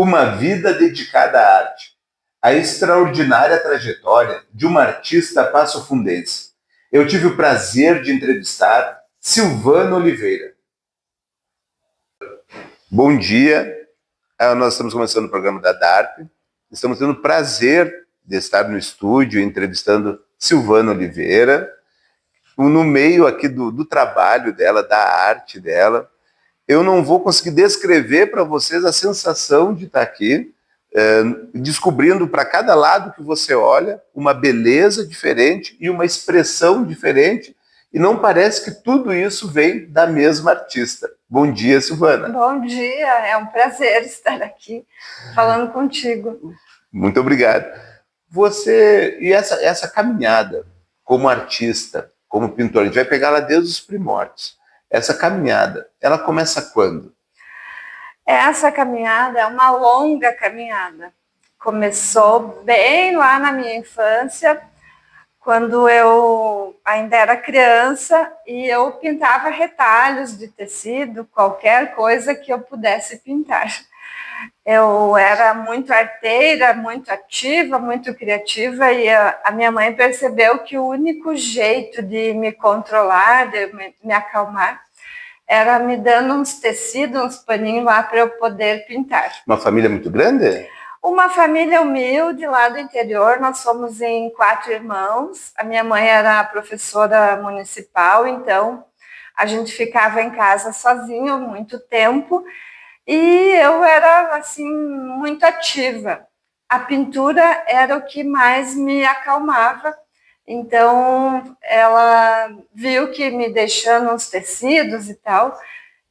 Uma vida dedicada à arte. A extraordinária trajetória de uma artista passofundense. Eu tive o prazer de entrevistar Silvana Oliveira. Bom dia, nós estamos começando o programa da DARP. Estamos tendo o prazer de estar no estúdio entrevistando Silvana Oliveira, no meio aqui do trabalho dela, da arte dela. Eu não vou conseguir descrever para vocês a sensação de estar aqui, descobrindo para cada lado que você olha uma beleza diferente e uma expressão diferente, e não parece que tudo isso vem da mesma artista. Bom dia, Silvana. Bom dia, é um prazer estar aqui falando contigo. Muito obrigado. Você, e essa caminhada como artista, como pintor, a gente vai pegar ela desde os primórdios. Essa caminhada, ela começa quando? Essa caminhada é uma longa caminhada. Começou bem lá na minha infância, quando eu ainda era criança e eu pintava retalhos de tecido, qualquer coisa que eu pudesse pintar. Eu era muito arteira, muito ativa, muito criativa, e a minha mãe percebeu que o único jeito de me controlar, de me acalmar, era me dando uns tecidos, uns paninhos lá para eu poder pintar. Uma família muito grande? Uma família humilde lá do interior, nós somos em 4 irmãos. A minha mãe era professora municipal, então a gente ficava em casa sozinho muito tempo. E eu era, assim, muito ativa. A pintura era o que mais me acalmava. Então, ela viu que me deixando uns tecidos e tal,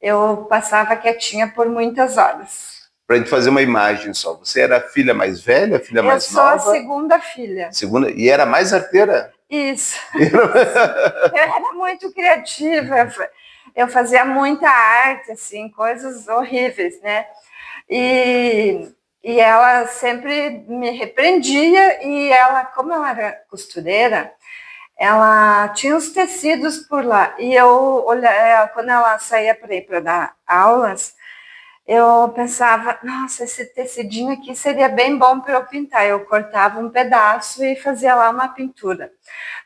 eu passava quietinha por muitas horas. Para a gente fazer uma imagem só, você era a filha mais velha, a filha mais nova? Eu sou a segunda filha. Segunda, e era mais arteira? Isso. Eu era muito criativa. Eu fazia muita arte, assim, coisas horríveis, né? E ela sempre me repreendia, e ela, como ela era costureira, ela tinha os tecidos por lá. E eu olhava, quando ela saía para ir para dar aulas, eu pensava, nossa, esse tecidinho aqui seria bem bom para eu pintar. Eu cortava um pedaço e fazia lá uma pintura.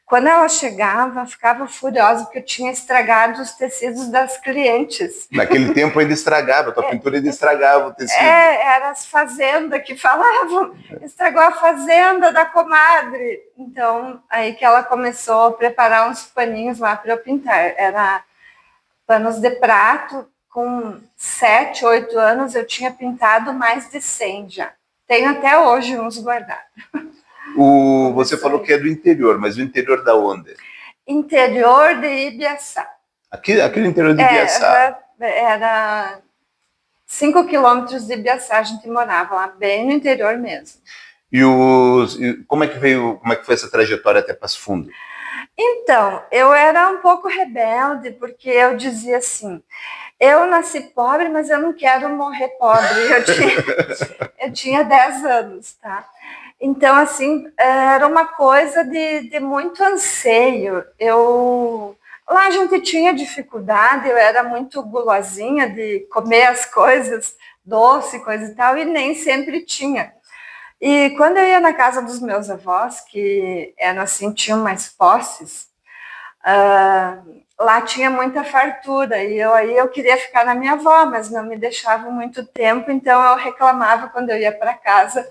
Quando ela chegava, ficava furiosa porque eu tinha estragado os tecidos das clientes. Naquele tempo ainda estragava, a tua pintura ainda estragava o tecido. Era as fazendas que falavam, estragou a fazenda da comadre. Então, aí que ela começou a preparar uns paninhos lá para eu pintar. Era panos de prato. Com 7, 8 anos, eu tinha pintado mais de 100 já. Tenho até hoje uns guardados. Você falou que é do interior, mas o interior da onde? Interior de Ibiaçá. Aqui no interior de Ibiaçá? Era 5 quilômetros de Ibiaçá, a gente morava lá, bem no interior mesmo. E como é que foi essa trajetória até Passo Fundo? Então, eu era um pouco rebelde, porque eu dizia assim, eu nasci pobre, mas eu não quero morrer pobre. Eu tinha 10 anos, tá? Então, assim, era uma coisa de muito anseio. Lá a gente tinha dificuldade, eu era muito gulosinha de comer as coisas, doce, coisa e tal, e nem sempre tinha. E quando eu ia na casa dos meus avós, que eram assim, tinham mais posses, lá tinha muita fartura, e aí eu queria ficar na minha avó, mas não me deixavam muito tempo, então eu reclamava quando eu ia para casa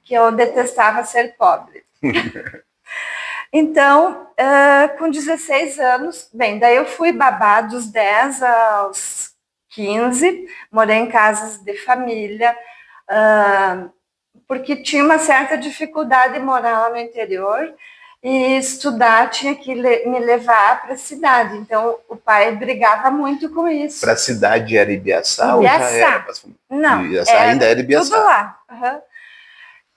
que eu detestava ser pobre. Então, com 16 anos, daí eu fui babá dos 10 aos 15, morei em casas de família, porque tinha uma certa dificuldade de morar lá no interior, e estudar tinha que me levar para a cidade. Então, o pai brigava muito com isso. Para a cidade era Ibiaçá ou já era? Não, Ibiaçá ainda era Ibiaçá. Tudo lá. Uhum.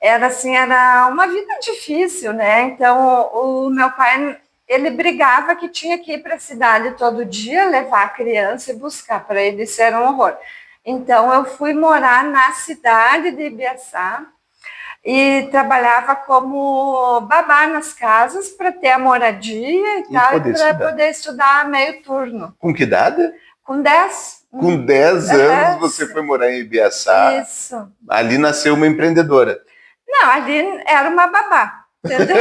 Era assim, era uma vida difícil, né? Então, o meu pai, ele brigava que tinha que ir para a cidade todo dia, levar a criança e buscar. Para ele isso era um horror. Então, eu fui morar na cidade de Ibiaçá, e trabalhava como babá nas casas para ter a moradia e tal, para poder estudar meio turno. Com que idade? Com 10, Com 10 anos você foi morar em Ibiaçá. Isso. Ali nasceu uma empreendedora. Não, ali era uma babá, entendeu?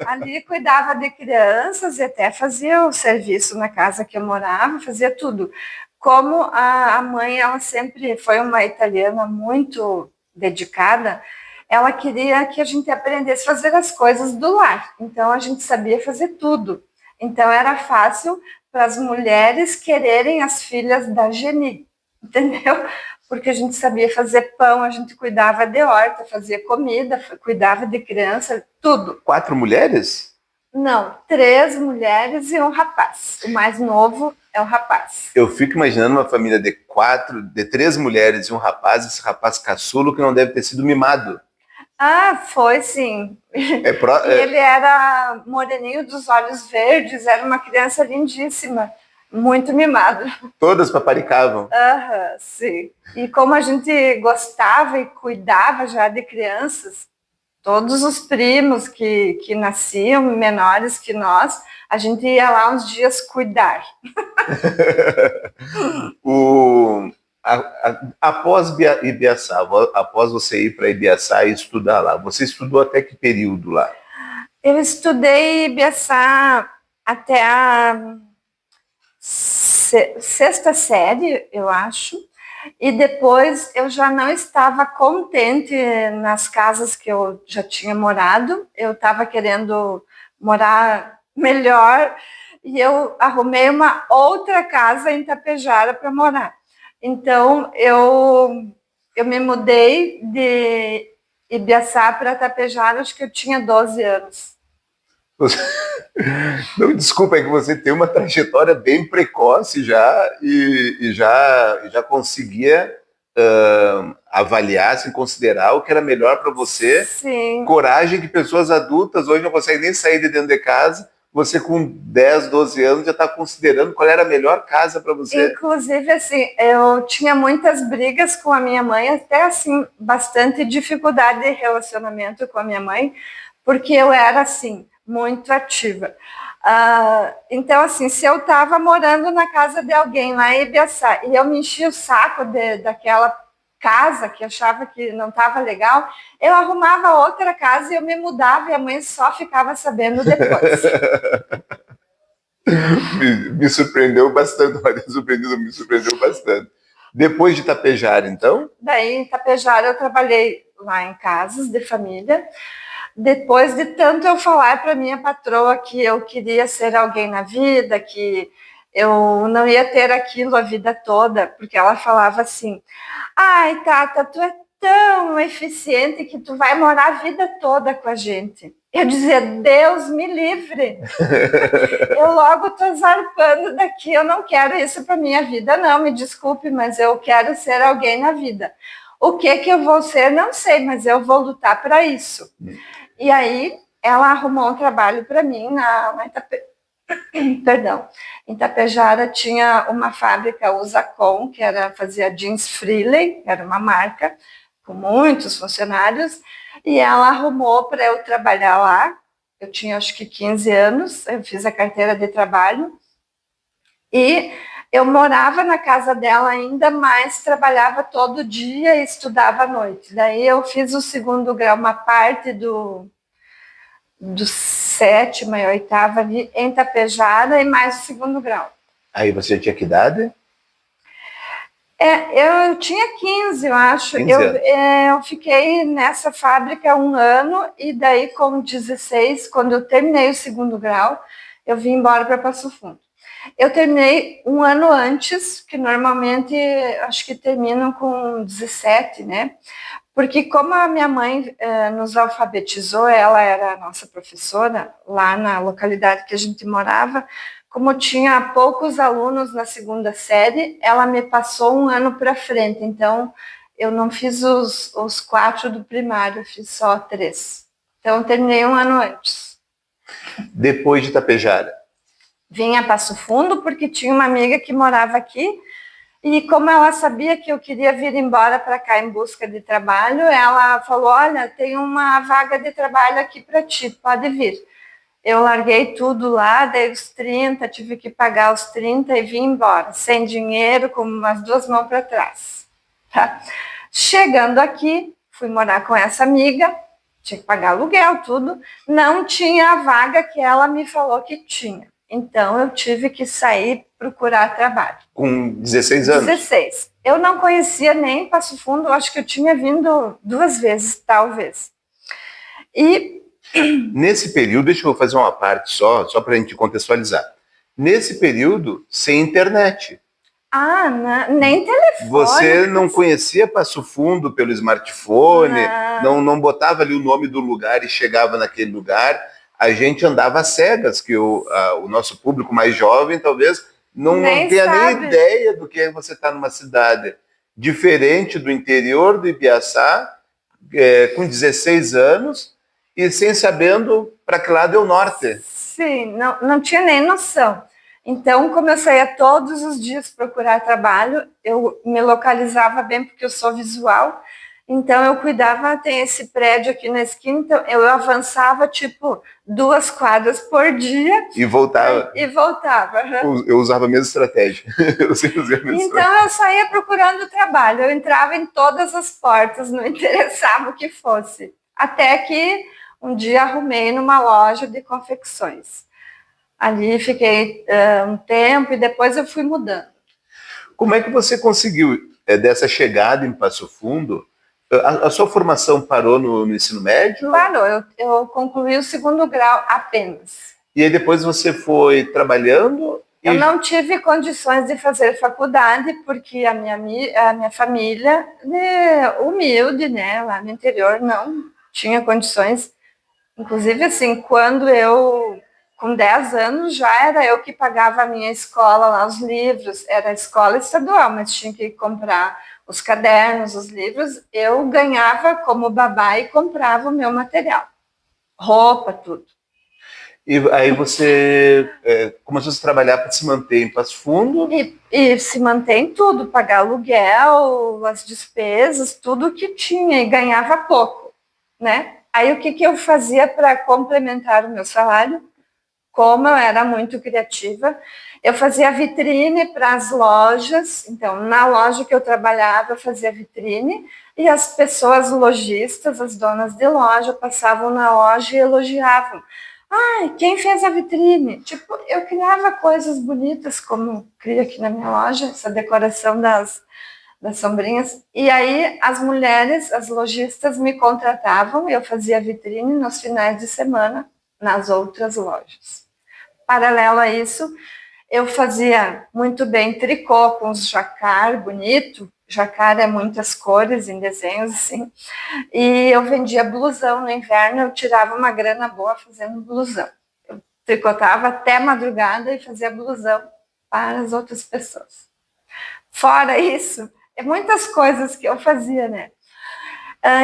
Ali cuidava de crianças e até fazia o serviço na casa que eu morava, fazia tudo. Como a mãe, ela sempre foi uma italiana muito dedicada, ela queria que a gente aprendesse a fazer as coisas do lar. Então, a gente sabia fazer tudo. Então, era fácil para as mulheres quererem as filhas da Geni, entendeu? Porque a gente sabia fazer pão, a gente cuidava de horta, fazia comida, cuidava de criança, tudo. 4 mulheres? Não, 3 mulheres e um rapaz. O mais novo é o rapaz. Eu fico imaginando uma família de 3 mulheres e um rapaz, esse rapaz caçulo que não deve ter sido mimado. Ah, foi sim. Ele era moreninho dos olhos verdes, era uma criança lindíssima, muito mimado. Todas paparicavam. Sim. E como a gente gostava e cuidava já de crianças, todos os primos que nasciam menores que nós, a gente ia lá uns dias cuidar. Após Ibiaçá, após você ir para Ibiaçá e estudar lá, você estudou até que período lá? Eu estudei Ibiaçá até a 6ª série, eu acho, e depois eu já não estava contente nas casas que eu já tinha morado, eu estava querendo morar melhor, e eu arrumei uma outra casa em Tapejara para morar. Então, eu me mudei de Ibiaçá para Tapejara, acho que eu tinha 12 anos. Não, desculpa, é que você tem uma trajetória bem precoce já e já conseguia avaliar, assim, considerar o que era melhor para você. Sim. Coragem que pessoas adultas hoje não conseguem nem sair de dentro de casa. Você com 10, 12 anos já está considerando qual era a melhor casa para você. Inclusive, assim, eu tinha muitas brigas com a minha mãe, até assim, bastante dificuldade de relacionamento com a minha mãe, porque eu era, assim, muito ativa. Então, assim, se eu estava morando na casa de alguém lá em Ibiaçá e eu me enchia o saco daquela casa que achava que não estava legal, eu arrumava outra casa e eu me mudava e a mãe só ficava sabendo depois. Me surpreendeu bastante, me surpreendeu bastante. Depois de Tapejara, então? Daí, em Tapejara, eu trabalhei lá em casas de família. Depois de tanto eu falar para minha patroa que eu queria ser alguém na vida, que eu não ia ter aquilo a vida toda, porque ela falava assim: ai, Tata, tu é tão eficiente que tu vai morar a vida toda com a gente. Eu dizia: Deus me livre. Eu logo estou zarpando daqui, eu não quero isso para minha vida, não, me desculpe, mas eu quero ser alguém na vida. O que eu vou ser, não sei, mas eu vou lutar para isso. E aí, ela arrumou um trabalho para mim em Tapejara tinha uma fábrica Usacom, que fazia jeans Freely, era uma marca com muitos funcionários, e ela arrumou para eu trabalhar lá. Eu tinha acho que 15 anos, eu fiz a carteira de trabalho, e eu morava na casa dela ainda, mas trabalhava todo dia e estudava à noite. Daí eu fiz o 2º grau, uma parte do 7ª e 8ª ali em Tapejara e mais o 2º grau. Aí você tinha que idade? Eu tinha 15, eu acho. 15 anos. Eu fiquei nessa fábrica 1 ano e daí com 16, quando eu terminei o 2º grau, eu vim embora para Passo Fundo. Eu terminei 1 ano antes, que normalmente acho que terminam com 17, né? Porque como a minha mãe nos alfabetizou, ela era a nossa professora lá na localidade que a gente morava, como tinha poucos alunos na 2ª série, ela me passou 1 ano para frente, então eu não fiz os 4 do primário, eu fiz só 3. Então eu terminei 1 ano antes. Depois de Tapejara? Vim a Passo Fundo porque tinha uma amiga que morava aqui, e como ela sabia que eu queria vir embora para cá em busca de trabalho, ela falou: olha, tem uma vaga de trabalho aqui para ti, pode vir. Eu larguei tudo lá, dei os 30, tive que pagar os 30 e vim embora, sem dinheiro, com umas 2 mãos para trás. Tá? Chegando aqui, fui morar com essa amiga, tinha que pagar aluguel, tudo. Não tinha a vaga que ela me falou que tinha. Então, eu tive que sair procurar trabalho. Com 16 anos? 16. Eu não conhecia nem Passo Fundo, acho que eu tinha vindo 2 vezes, talvez. E nesse período, deixa eu fazer uma parte só para a gente contextualizar. Nesse período, sem internet. Nem telefone. Você não conhecia Passo Fundo pelo smartphone, não botava ali o nome do lugar e chegava naquele lugar. A gente andava às cegas, que o nosso público mais jovem talvez não tenha nem ideia do que é você estar numa cidade diferente do interior do Ibiaçá, com 16 anos e sem sabendo para que lado é o norte. Sim, não tinha nem noção. Então, como eu saía todos os dias procurar trabalho, eu me localizava bem porque eu sou visual. Então, eu cuidava, tem esse prédio aqui na esquina, então eu avançava, tipo, 2 quadras por dia. E voltava. Eu usava a mesma estratégia. Então, eu saía procurando trabalho. Eu entrava em todas as portas, não interessava o que fosse. Até que um dia arrumei numa loja de confecções. Ali fiquei um tempo e depois eu fui mudando. Como é que você conseguiu, dessa chegada em Passo Fundo, a sua formação parou no ensino médio? Parou, eu concluí o 2º grau apenas. E aí depois você foi trabalhando? Eu não tive condições de fazer faculdade, porque a minha família, humilde, né, lá no interior, não tinha condições. Inclusive, assim, quando eu... Com 10 anos já era eu que pagava a minha escola lá, os livros. Era a escola estadual, mas tinha que comprar os cadernos, os livros. Eu ganhava como babá e comprava o meu material. Roupa, tudo. E aí você começou a trabalhar para se manter em Passo Fundo? E se manter em tudo, pagar aluguel, as despesas, tudo que tinha. E ganhava pouco, né? Aí o que eu fazia para complementar o meu salário? Como eu era muito criativa, eu fazia vitrine para as lojas. Então, na loja que eu trabalhava, eu fazia vitrine e as pessoas lojistas, as donas de loja, passavam na loja e elogiavam. Ai, quem fez a vitrine? Tipo, eu criava coisas bonitas, como crio aqui na minha loja, essa decoração das sombrinhas. E aí as mulheres, as lojistas me contratavam, eu fazia vitrine nos finais de semana nas outras lojas. Paralelo a isso, eu fazia muito bem tricô com os jacar bonito. Jacar é muitas cores em desenhos, assim. E eu vendia blusão no inverno, eu tirava uma grana boa fazendo blusão. Eu tricotava até madrugada e fazia blusão para as outras pessoas. Fora isso, muitas coisas que eu fazia, né?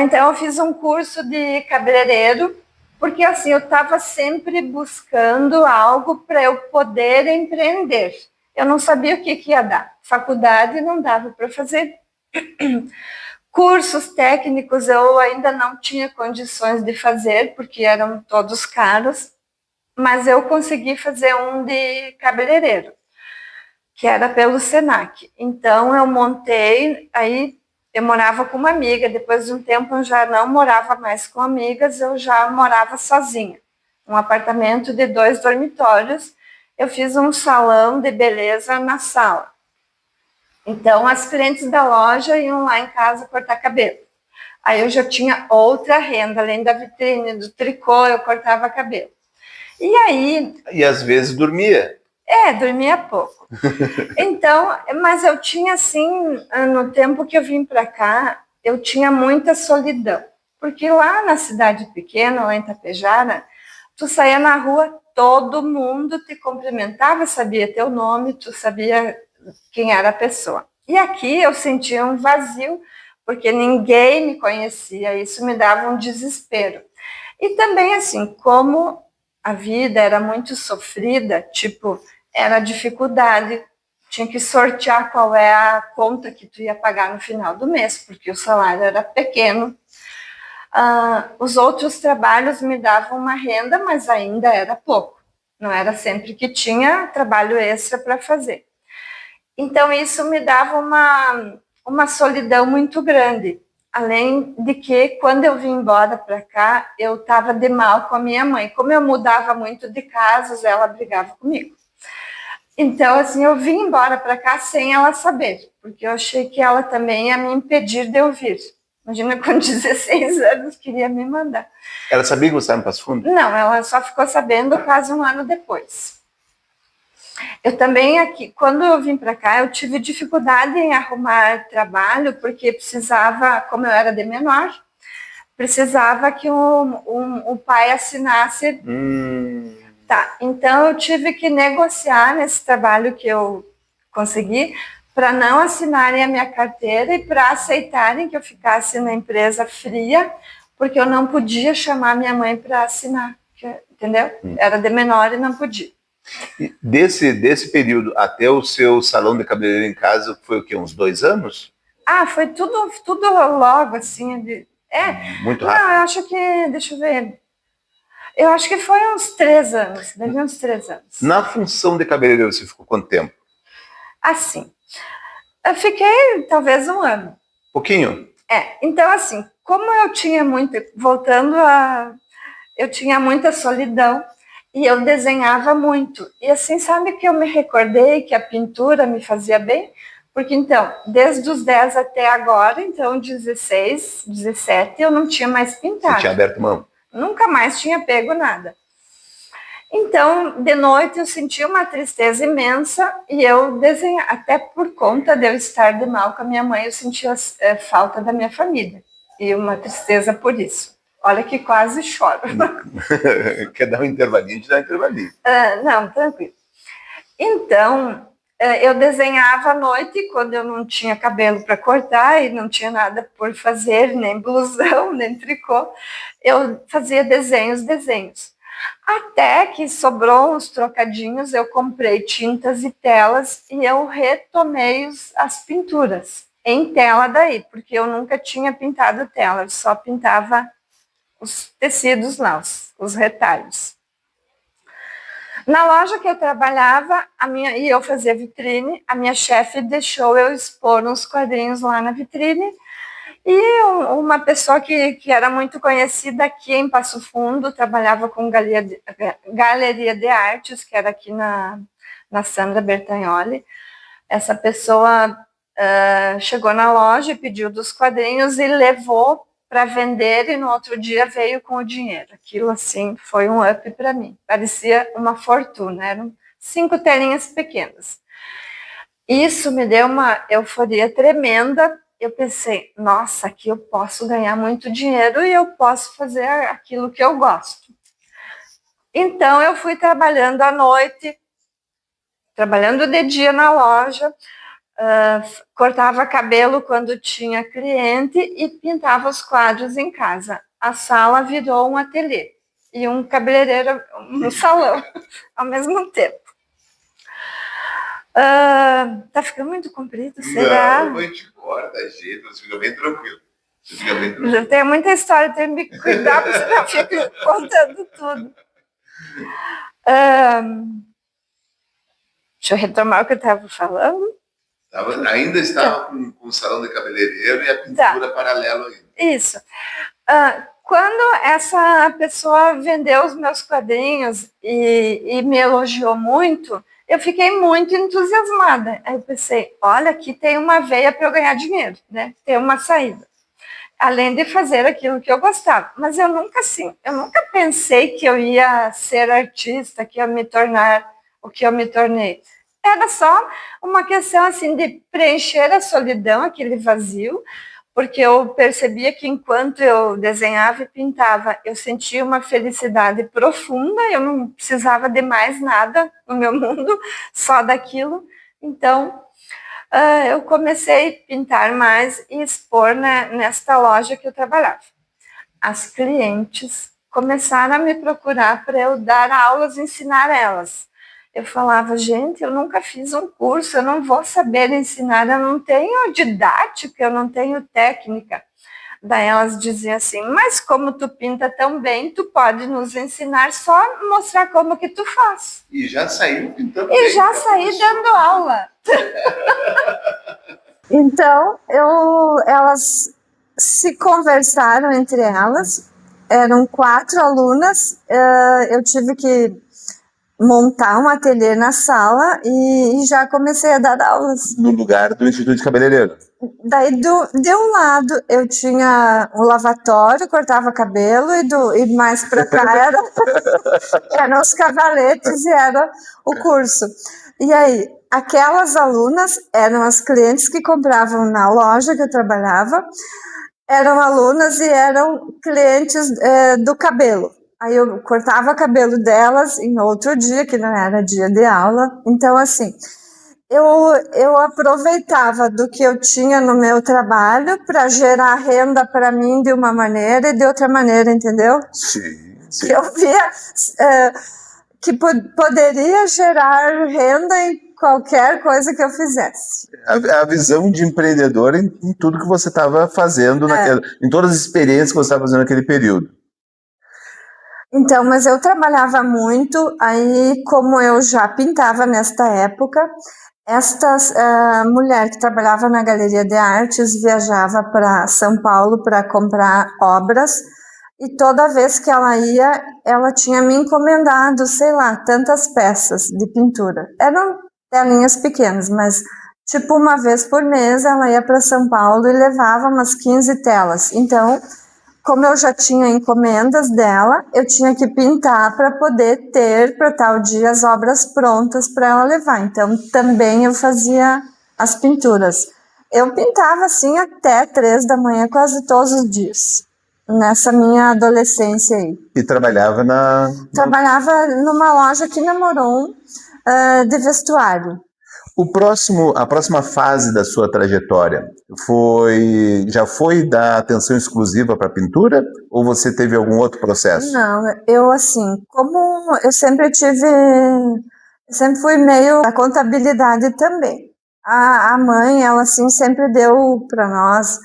Então, eu fiz um curso de cabeleireiro, porque assim, eu estava sempre buscando algo para eu poder empreender. Eu não sabia o que ia dar. Faculdade não dava para fazer. Cursos técnicos eu ainda não tinha condições de fazer, porque eram todos caros, mas eu consegui fazer um de cabeleireiro, que era pelo Senac. Então, eu montei, aí eu morava com uma amiga, depois de um tempo eu já não morava mais com amigas, eu já morava sozinha. Um apartamento de 2 dormitórios, eu fiz um salão de beleza na sala. Então, as clientes da loja iam lá em casa cortar cabelo. Aí eu já tinha outra renda, além da vitrine, do tricô, eu cortava cabelo. E aí... E às vezes dormia. Dormia pouco. Então, mas eu tinha assim, no tempo que eu vim para cá, eu tinha muita solidão. Porque lá na cidade pequena, lá em Tapejara, tu saía na rua, todo mundo te cumprimentava, sabia teu nome, tu sabia quem era a pessoa. E aqui eu sentia um vazio, porque ninguém me conhecia, isso me dava um desespero. E também assim, como a vida era muito sofrida, tipo, era dificuldade, tinha que sortear qual é a conta que tu ia pagar no final do mês, porque o salário era pequeno. Os outros trabalhos me davam uma renda, mas ainda era pouco. Não era sempre que tinha trabalho extra para fazer. Então, isso me dava uma solidão muito grande. Além de que, quando eu vim embora para cá, eu estava de mal com a minha mãe. Como eu mudava muito de casas, ela brigava comigo. Então, assim, eu vim embora para cá sem ela saber, porque eu achei que ela também ia me impedir de eu vir. Imagina, com 16 anos, queria me mandar. Ela sabia que você estava em Passo Fundo? Não, ela só ficou sabendo quase um ano depois. Eu também aqui, quando eu vim para cá, eu tive dificuldade em arrumar trabalho, porque precisava, como eu era de menor, precisava que o pai assinasse. Tá, então eu tive que negociar nesse trabalho que eu consegui para não assinarem a minha carteira e para aceitarem que eu ficasse na empresa fria, porque eu não podia chamar minha mãe para assinar, entendeu? Era de menor e não podia. E desse período até o seu salão de cabeleireiro em casa, foi o quê? Uns 2 anos? Foi tudo logo, assim. Muito rápido. Não, eu acho que, deixa eu ver, eu acho que foi uns 3 anos, deve uns 3 anos. Na função de cabeleireiro, você ficou quanto tempo? Assim, eu fiquei talvez 1 ano. Pouquinho? Então assim, como eu tinha eu tinha muita solidão e eu desenhava muito. E assim, sabe que eu me recordei que a pintura me fazia bem? Porque então, desde os 10 até agora, então 16, 17, eu não tinha mais pintado. Você tinha aberto mão? Nunca mais tinha pego nada. Então, de noite, eu sentia uma tristeza imensa e eu desenhava, até por conta de eu estar de mal com a minha mãe, eu sentia falta da minha família e uma tristeza por isso. Olha que quase choro. Quer dar um intervalinho? A gente dá um intervalinho. Não, tranquilo. Então, eu desenhava à noite, quando eu não tinha cabelo para cortar e não tinha nada por fazer, nem blusão, nem tricô, eu fazia desenhos. Até que sobrou uns trocadinhos, eu comprei tintas e telas e eu retomei as pinturas em tela daí, porque eu nunca tinha pintado tela, eu só pintava os tecidos lá, os retalhos. Na loja que eu trabalhava, e eu fazia vitrine, a minha chefe deixou eu expor uns quadrinhos lá na vitrine. E uma pessoa que era muito conhecida aqui em Passo Fundo, trabalhava com galeria de artes, que era aqui na Sandra Bertagnoli. Essa pessoa chegou na loja e pediu dos quadrinhos e levou para vender, e no outro dia veio com o dinheiro. Aquilo, assim, foi um up para mim. Parecia uma fortuna, eram 5 telinhas pequenas. Isso me deu uma euforia tremenda. Eu pensei, nossa, aqui eu posso ganhar muito dinheiro e eu posso fazer aquilo que eu gosto. Então, eu fui trabalhando à noite, trabalhando de dia na loja, cortava cabelo quando tinha cliente e pintava os quadros em casa. A sala virou um ateliê e um cabeleireiro, um salão, ao mesmo tempo. Tá ficando muito comprido, será? Não, a gente corta, jeito, você fica bem tranquilo. Já tem muita história, tem que me cuidar, porque senão eu fico contando tudo. Deixa eu retomar o que eu estava falando. Ainda estava com o salão de cabeleireiro e a pintura paralela ainda. Isso. Quando essa pessoa vendeu os meus quadrinhos e me elogiou muito, eu fiquei muito entusiasmada. Aí eu pensei, olha, aqui tem uma veia para eu ganhar dinheiro, né? Tem uma saída. Além de fazer aquilo que eu gostava. Mas eu nunca pensei que eu ia ser artista, que ia me tornar o que eu me tornei. Era só uma questão assim de preencher a solidão, aquele vazio, porque eu percebia que enquanto eu desenhava e pintava, eu sentia uma felicidade profunda, eu não precisava de mais nada no meu mundo, só daquilo. Então, eu comecei a pintar mais e expor, né, nesta loja que eu trabalhava. As clientes começaram a me procurar para eu dar aulas, ensinar elas. Eu falava, gente, eu nunca fiz um curso, eu não vou saber ensinar, eu não tenho didática, eu não tenho técnica. Daí elas diziam assim, mas como tu pinta tão bem, tu pode nos ensinar, só mostrar como que tu faz. E já saiu pintando E bem, já saí dando aula. Então, elas se conversaram entre elas, eram 4 alunas, eu tive que montar um ateliê na sala e já comecei a dar aulas. No lugar do Instituto de Cabeleireiro. Daí, de um lado, eu tinha o lavatório, cortava cabelo, e mais para cá eram os cavaletes e era o curso. E aí, aquelas alunas eram as clientes que compravam na loja que eu trabalhava, eram alunas e eram clientes do cabelo. Aí eu cortava o cabelo delas em outro dia, que não era dia de aula. Então, assim, eu aproveitava do que eu tinha no meu trabalho para gerar renda para mim de uma maneira e de outra maneira, entendeu? Sim, sim. Que eu via que poderia gerar renda em qualquer coisa que eu fizesse. A visão de empreendedor em tudo que você estava fazendo, em todas as experiências que você estava fazendo naquele período. Então, mas eu trabalhava muito, aí como eu já pintava nesta época, esta mulher que trabalhava na Galeria de Artes viajava para São Paulo para comprar obras e toda vez que ela ia, ela tinha me encomendado, sei lá, tantas peças de pintura. Eram telinhas pequenas, mas tipo uma vez por mês ela ia para São Paulo e levava umas 15 telas. Então, como eu já tinha encomendas dela, eu tinha que pintar para poder ter para tal dia as obras prontas para ela levar. Então, também eu fazia as pinturas. Eu pintava assim até 3 da manhã quase todos os dias, nessa minha adolescência aí. E trabalhava Trabalhava numa loja aqui na Moron, de vestuário. A próxima fase da sua trajetória já foi dar atenção exclusiva para a pintura ou você teve algum outro processo? Não, eu assim, como eu sempre fui meio da contabilidade também. A mãe, ela assim sempre deu para nós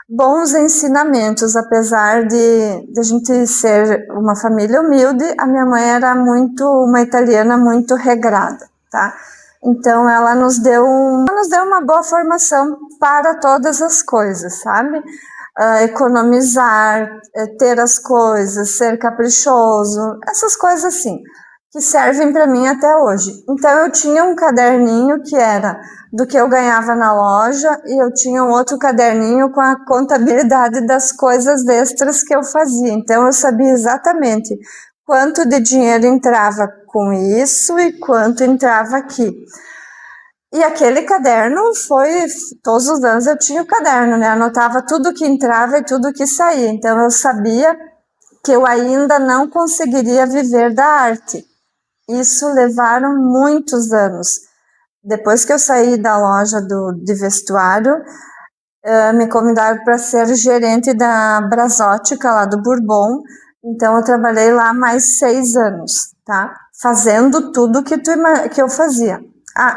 bons ensinamentos, apesar de a gente ser uma família humilde, a minha mãe era uma italiana muito regrada, tá? Então, ela nos deu uma boa formação para todas as coisas, sabe? Economizar, ter as coisas, ser caprichoso, essas coisas assim, que servem para mim até hoje. Então, eu tinha um caderninho que era do que eu ganhava na loja e eu tinha um outro caderninho com a contabilidade das coisas extras que eu fazia. Então, eu sabia exatamente quanto de dinheiro entrava com isso e quanto entrava aqui. E aquele caderno todos os anos eu tinha o caderno, né? Anotava tudo que entrava e tudo que saía. Então eu sabia que eu ainda não conseguiria viver da arte. Isso levaram muitos anos. Depois que eu saí da loja de vestuário, me convidaram para ser gerente da Brasótica, lá do Bourbon. Então, eu trabalhei lá mais 6 anos, tá? Fazendo tudo que eu fazia.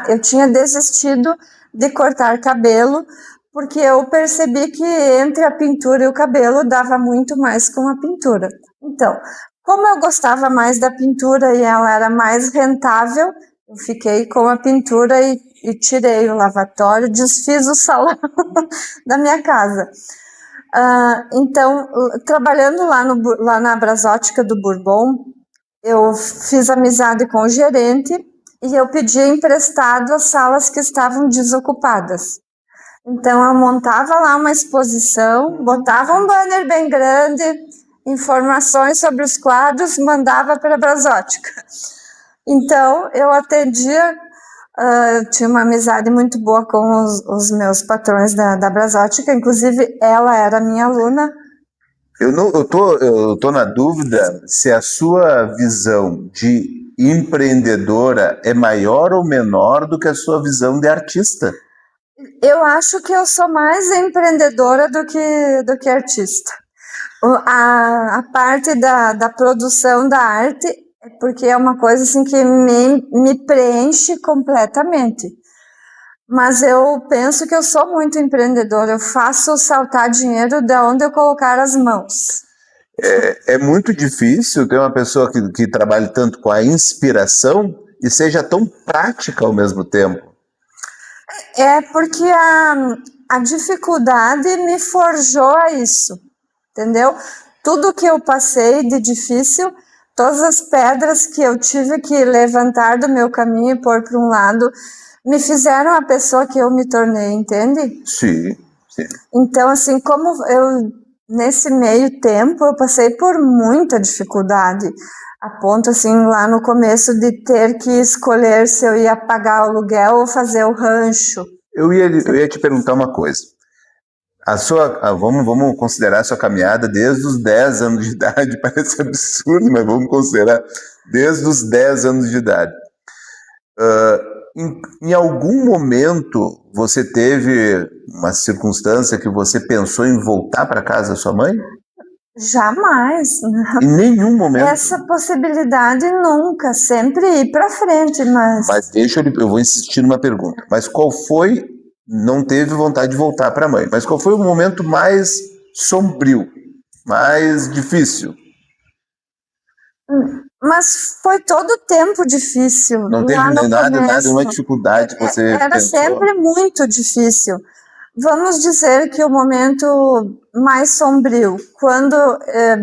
Eu tinha desistido de cortar cabelo, porque eu percebi que entre a pintura e o cabelo dava muito mais com a pintura. Então, como eu gostava mais da pintura e ela era mais rentável, eu fiquei com a pintura e tirei o lavatório, desfiz o salão da minha casa. Então, trabalhando lá na Brasótica do Bourbon, eu fiz amizade com o gerente e eu pedi emprestado as salas que estavam desocupadas. Então, eu montava lá uma exposição, botava um banner bem grande, informações sobre os quadros, mandava para a Brasótica. Então, eu atendia, tinha uma amizade muito boa com os meus patrões da Brasótica, inclusive ela era minha aluna. Eu tô na dúvida se a sua visão de empreendedora é maior ou menor do que a sua visão de artista. Eu acho que eu sou mais empreendedora do que artista. A parte da produção da arte é porque é uma coisa assim que me preenche completamente. Mas eu penso que eu sou muito empreendedora, eu faço saltar dinheiro de onde eu colocar as mãos. É muito difícil ter uma pessoa que trabalhe tanto com a inspiração e seja tão prática ao mesmo tempo. É porque a dificuldade me forjou a isso, entendeu? Tudo que eu passei de difícil, todas as pedras que eu tive que levantar do meu caminho e pôr para um lado, me fizeram a pessoa que eu me tornei, entende? Sim, sim. Então, assim, como eu, nesse meio tempo, eu passei por muita dificuldade, a ponto, assim, lá no começo de ter que escolher se eu ia pagar o aluguel ou fazer o rancho. Eu ia te perguntar uma coisa. Vamos considerar a sua caminhada desde os 10 anos de idade, parece absurdo, mas vamos considerar desde os 10 anos de idade. Em algum momento você teve uma circunstância que você pensou em voltar para casa da sua mãe? Jamais. Em nenhum momento. Essa possibilidade nunca, sempre ir para frente, mas eu vou insistir numa pergunta. Mas qual foi, não teve vontade de voltar para a mãe, mas qual foi o momento mais sombrio, mais difícil? Mas foi todo o tempo difícil. Não teve nada, uma dificuldade que você Era pensou? sempre muito difícil. Vamos dizer que o momento mais sombrio, quando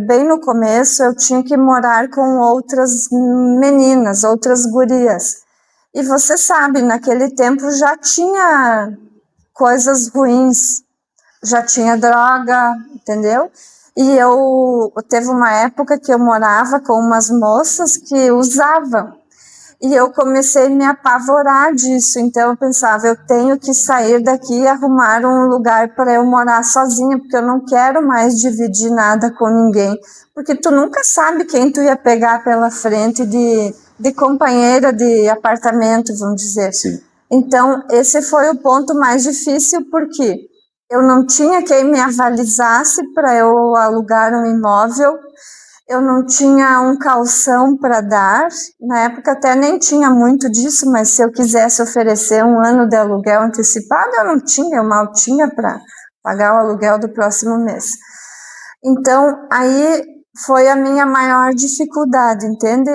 bem no começo eu tinha que morar com outras meninas, outras gurias. E você sabe, naquele tempo já tinha coisas ruins, já tinha droga, entendeu? E teve uma época que eu morava com umas moças que usavam. E eu comecei a me apavorar disso. Então eu pensava, eu tenho que sair daqui e arrumar um lugar para eu morar sozinha, porque eu não quero mais dividir nada com ninguém. Porque tu nunca sabe quem tu ia pegar pela frente de companheira de apartamento, vamos dizer. Sim. Então esse foi o ponto mais difícil, porque eu não tinha quem me avalizasse para eu alugar um imóvel, eu não tinha um calção para dar, na época até nem tinha muito disso, mas se eu quisesse oferecer um ano de aluguel antecipado, eu não tinha, eu mal tinha para pagar o aluguel do próximo mês. Então, aí foi a minha maior dificuldade, entende?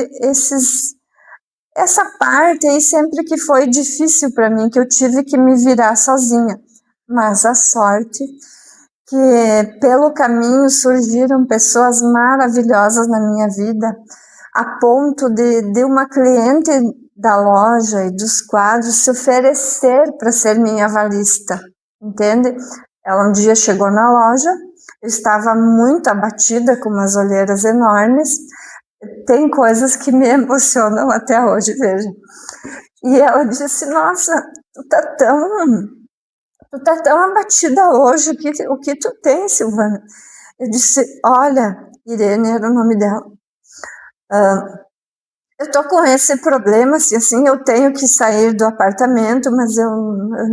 Essa parte aí sempre que foi difícil para mim, que eu tive que me virar sozinha. Mas a sorte que pelo caminho surgiram pessoas maravilhosas na minha vida, a ponto de uma cliente da loja e dos quadros se oferecer para ser minha avalista, entende? Ela um dia chegou na loja, eu estava muito abatida, com umas olheiras enormes, tem coisas que me emocionam até hoje, veja. E ela disse, nossa, tu tá tão abatida hoje, o que tu tem, Silvana? Eu disse, olha, Irene era o nome dela, eu tô com esse problema, assim, eu tenho que sair do apartamento, mas eu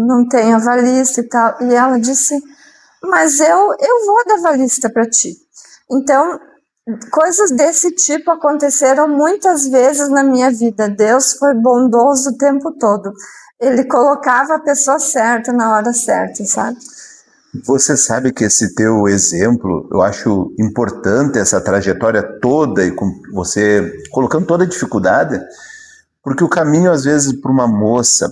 não tenho avalista e tal. E ela disse, mas eu vou dar avalista para ti. Então, coisas desse tipo aconteceram muitas vezes na minha vida. Deus foi bondoso o tempo todo. Ele colocava a pessoa certa na hora certa, sabe? Você sabe que esse teu exemplo, eu acho importante essa trajetória toda e com você colocando toda a dificuldade, porque o caminho às vezes para uma moça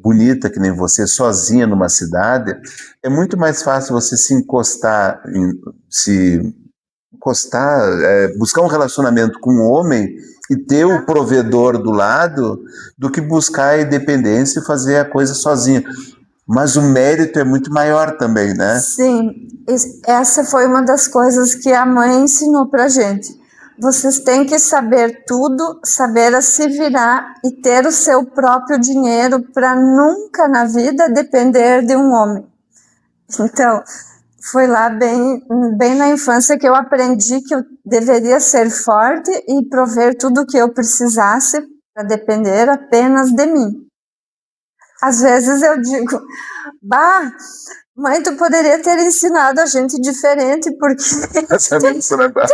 bonita que nem você, sozinha numa cidade, é muito mais fácil você se encostar, buscar um relacionamento com um homem e ter o provedor do lado, do que buscar a independência e fazer a coisa sozinha. Mas o mérito é muito maior também, né? Sim, essa foi uma das coisas que a mãe ensinou pra gente. Vocês têm que saber tudo, saber se virar e ter o seu próprio dinheiro para nunca na vida depender de um homem. Então, foi lá bem na infância que eu aprendi que eu deveria ser forte e prover tudo o que eu precisasse para depender apenas de mim. Às vezes eu digo, bah, mãe, tu poderia ter ensinado a gente diferente, porque tem que trabalhar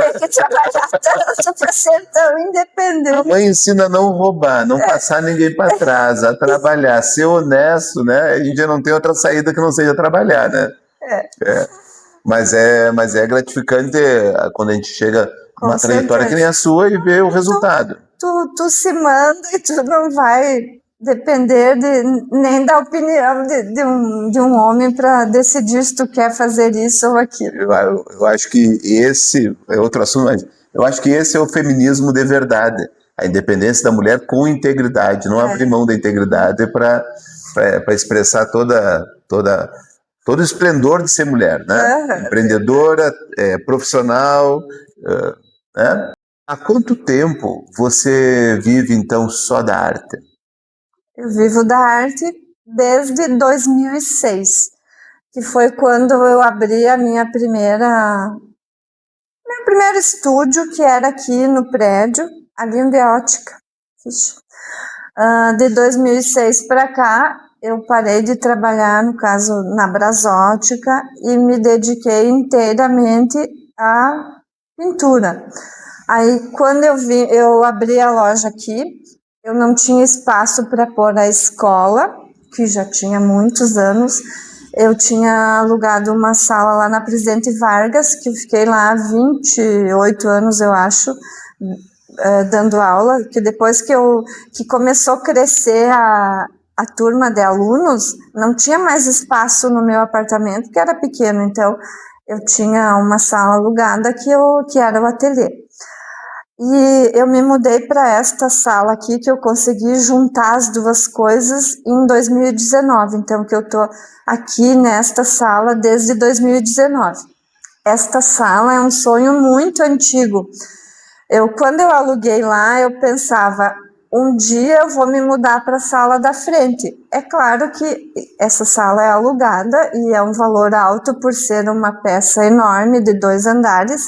tanto para ser tão independente. A mãe ensina a não roubar, não passar ninguém para trás, a trabalhar, ser honesto, né? A gente já não tem outra saída que não seja trabalhar, né? Mas é gratificante quando a gente chega numa trajetória que nem a sua e vê o resultado. Tu se manda e tu não vai depender nem da opinião de um homem para decidir se tu quer fazer isso ou aquilo. Eu acho que esse é outro assunto, mas eu acho que esse é o feminismo de verdade. A independência da mulher com integridade, não abrir mão da integridade para expressar todo o esplendor de ser mulher, né? Empreendedora, profissional, né? Há quanto tempo você vive, então, só da arte? Eu vivo da arte desde 2006, que foi quando eu abri a meu primeiro estúdio, que era aqui no prédio, ali onde é ótica. De 2006 para cá, eu parei de trabalhar, no caso, na Brasótica, e me dediquei inteiramente à pintura. Aí, quando eu abri a loja aqui, eu não tinha espaço para pôr a escola, que já tinha muitos anos. Eu tinha alugado uma sala lá na Presidente Vargas, que eu fiquei lá há 28 anos, eu acho, dando aula, que depois que começou a crescer a turma de alunos, não tinha mais espaço no meu apartamento, que era pequeno, então eu tinha uma sala alugada que era o ateliê. E eu me mudei para esta sala aqui, que eu consegui juntar as duas coisas em 2019, então que eu estou aqui nesta sala desde 2019. Esta sala é um sonho muito antigo. Quando eu aluguei lá, eu pensava, um dia eu vou me mudar para a sala da frente. É claro que essa sala é alugada e é um valor alto por ser uma peça enorme de 2 andares.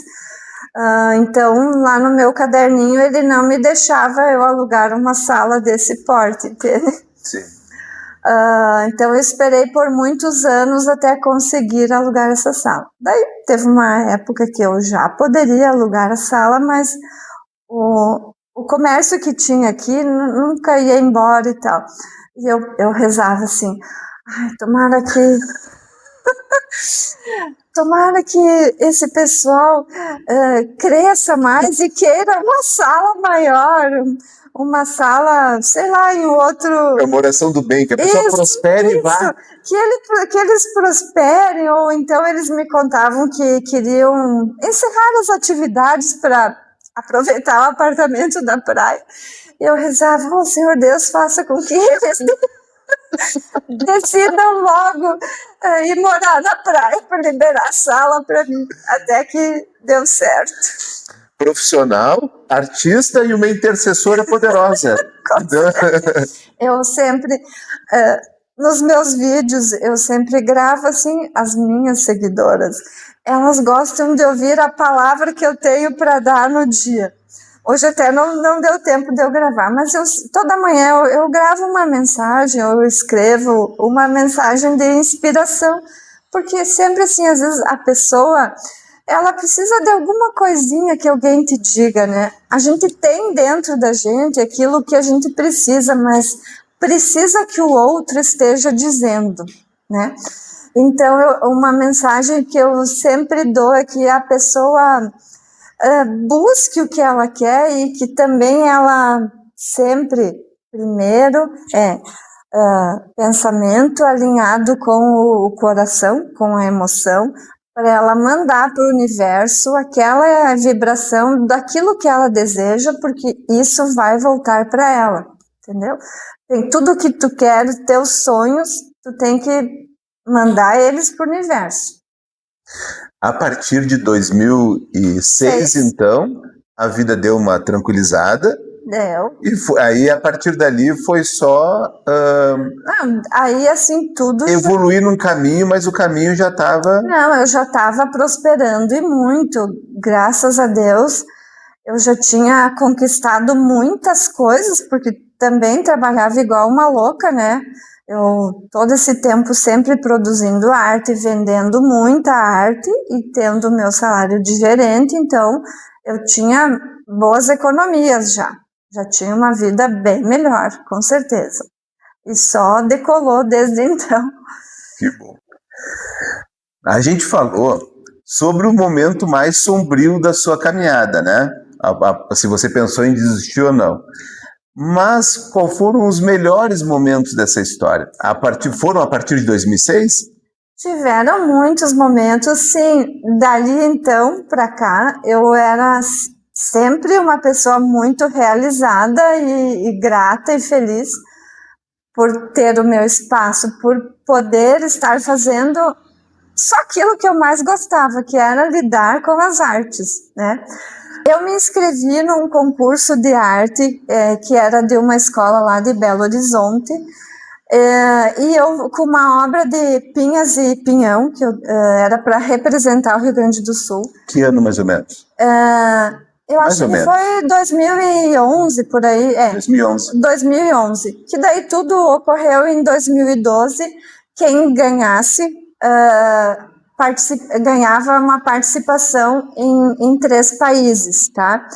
Então, lá no meu caderninho, ele não me deixava eu alugar uma sala desse porte, entende? Sim. Então, eu esperei por muitos anos até conseguir alugar essa sala. Daí, teve uma época que eu já poderia alugar a sala, mas o comércio que tinha aqui nunca ia embora e tal. E eu rezava assim, ai, tomara que esse pessoal cresça mais e queira uma sala maior, uma sala, sei lá, em outro... É uma oração do bem, que a pessoa prospere e vá. Que eles prosperem, ou então eles me contavam que queriam encerrar as atividades para aproveitar o apartamento da praia. Eu rezava, oh, Senhor Deus, faça com que eles decidam logo ir morar na praia para liberar a sala para mim, até que deu certo. Profissional, artista e uma intercessora poderosa. Eu sempre, nos meus vídeos, eu sempre gravo assim, as minhas seguidoras, elas gostam de ouvir a palavra que eu tenho para dar no dia. Hoje até não deu tempo de eu gravar, mas toda manhã eu gravo uma mensagem, eu escrevo uma mensagem de inspiração, porque sempre assim, às vezes a pessoa, ela precisa de alguma coisinha que alguém te diga, né? A gente tem dentro da gente aquilo que a gente precisa, mas precisa que o outro esteja dizendo, né? Então, uma mensagem que eu sempre dou é que a pessoa busque o que ela quer e que também ela sempre, primeiro, pensamento alinhado com o coração, com a emoção, para ela mandar para o universo aquela vibração daquilo que ela deseja, porque isso vai voltar para ela, entendeu? Tem tudo que tu quer, teus sonhos, tu tem que mandar eles para o universo. A partir de 2006, então, a vida deu uma tranquilizada. Deu. E aí, a partir dali, foi só... aí, assim, tudo... Evoluir num caminho, mas o caminho já estava... Não, eu já estava prosperando e muito. Graças a Deus, eu já tinha conquistado muitas coisas, porque também trabalhava igual uma louca, né? Eu, todo esse tempo, sempre produzindo arte, vendendo muita arte e tendo meu salário de gerente, então eu tinha boas economias já tinha uma vida bem melhor, com certeza. E só decolou desde então. Que bom. A gente falou sobre o momento mais sombrio da sua caminhada, né? Se você pensou em desistir ou não. Mas qual foram os melhores momentos dessa história? Foram a partir de 2006? Tiveram muitos momentos, sim. Dali então para cá, eu era sempre uma pessoa muito realizada e grata e feliz por ter o meu espaço, por poder estar fazendo só aquilo que eu mais gostava, que era lidar com as artes, né? Eu me inscrevi num concurso de arte que era de uma escola lá de Belo Horizonte, e eu com uma obra de Pinhas e Pinhão, que era para representar o Rio Grande do Sul. Que ano mais ou menos? Eu acho que foi 2011, por aí. 2011. Que daí tudo ocorreu em 2012. Quem ganhasse ganhava uma participação em 3 países, tá?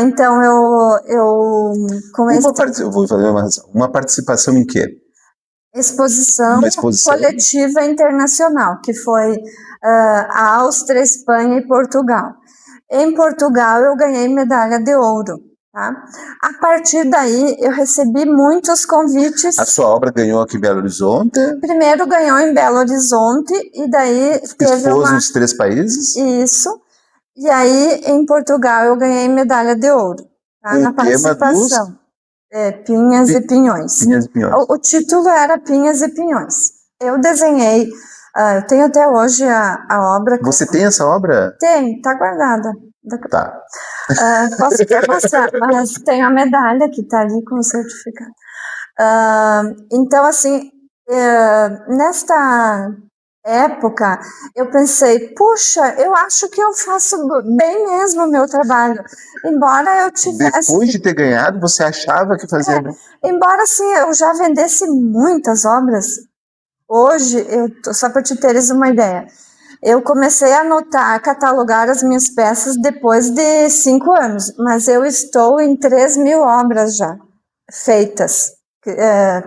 Então eu vou fazer uma participação em quê? Exposição coletiva internacional, que foi a Áustria, Espanha e Portugal. Em Portugal eu ganhei medalha de ouro. Tá? A partir daí eu recebi muitos convites. A sua obra ganhou aqui em Belo Horizonte? Primeiro ganhou em Belo Horizonte e daí expôs nos 3 países? Isso. E aí em Portugal eu ganhei medalha de ouro, tá? Na participação. Pinhas e Pinhões. Pinhas e Pinhões. O título era Pinhas e Pinhões. Eu desenhei, eu tenho até hoje a obra. Você tem essa obra? Tem, tá guardada. Tá. Posso até passar, mas tem a medalha que está ali com o certificado. Então, assim, nesta época, eu pensei, puxa, eu acho que eu faço bem mesmo o meu trabalho. Embora eu tivesse... Depois de ter ganhado, você achava que fazia bem? Embora, assim, eu já vendesse muitas obras, hoje, só para te teres uma ideia, eu comecei a anotar, catalogar as minhas peças depois de 5 anos, mas eu estou em 3.000 obras já feitas,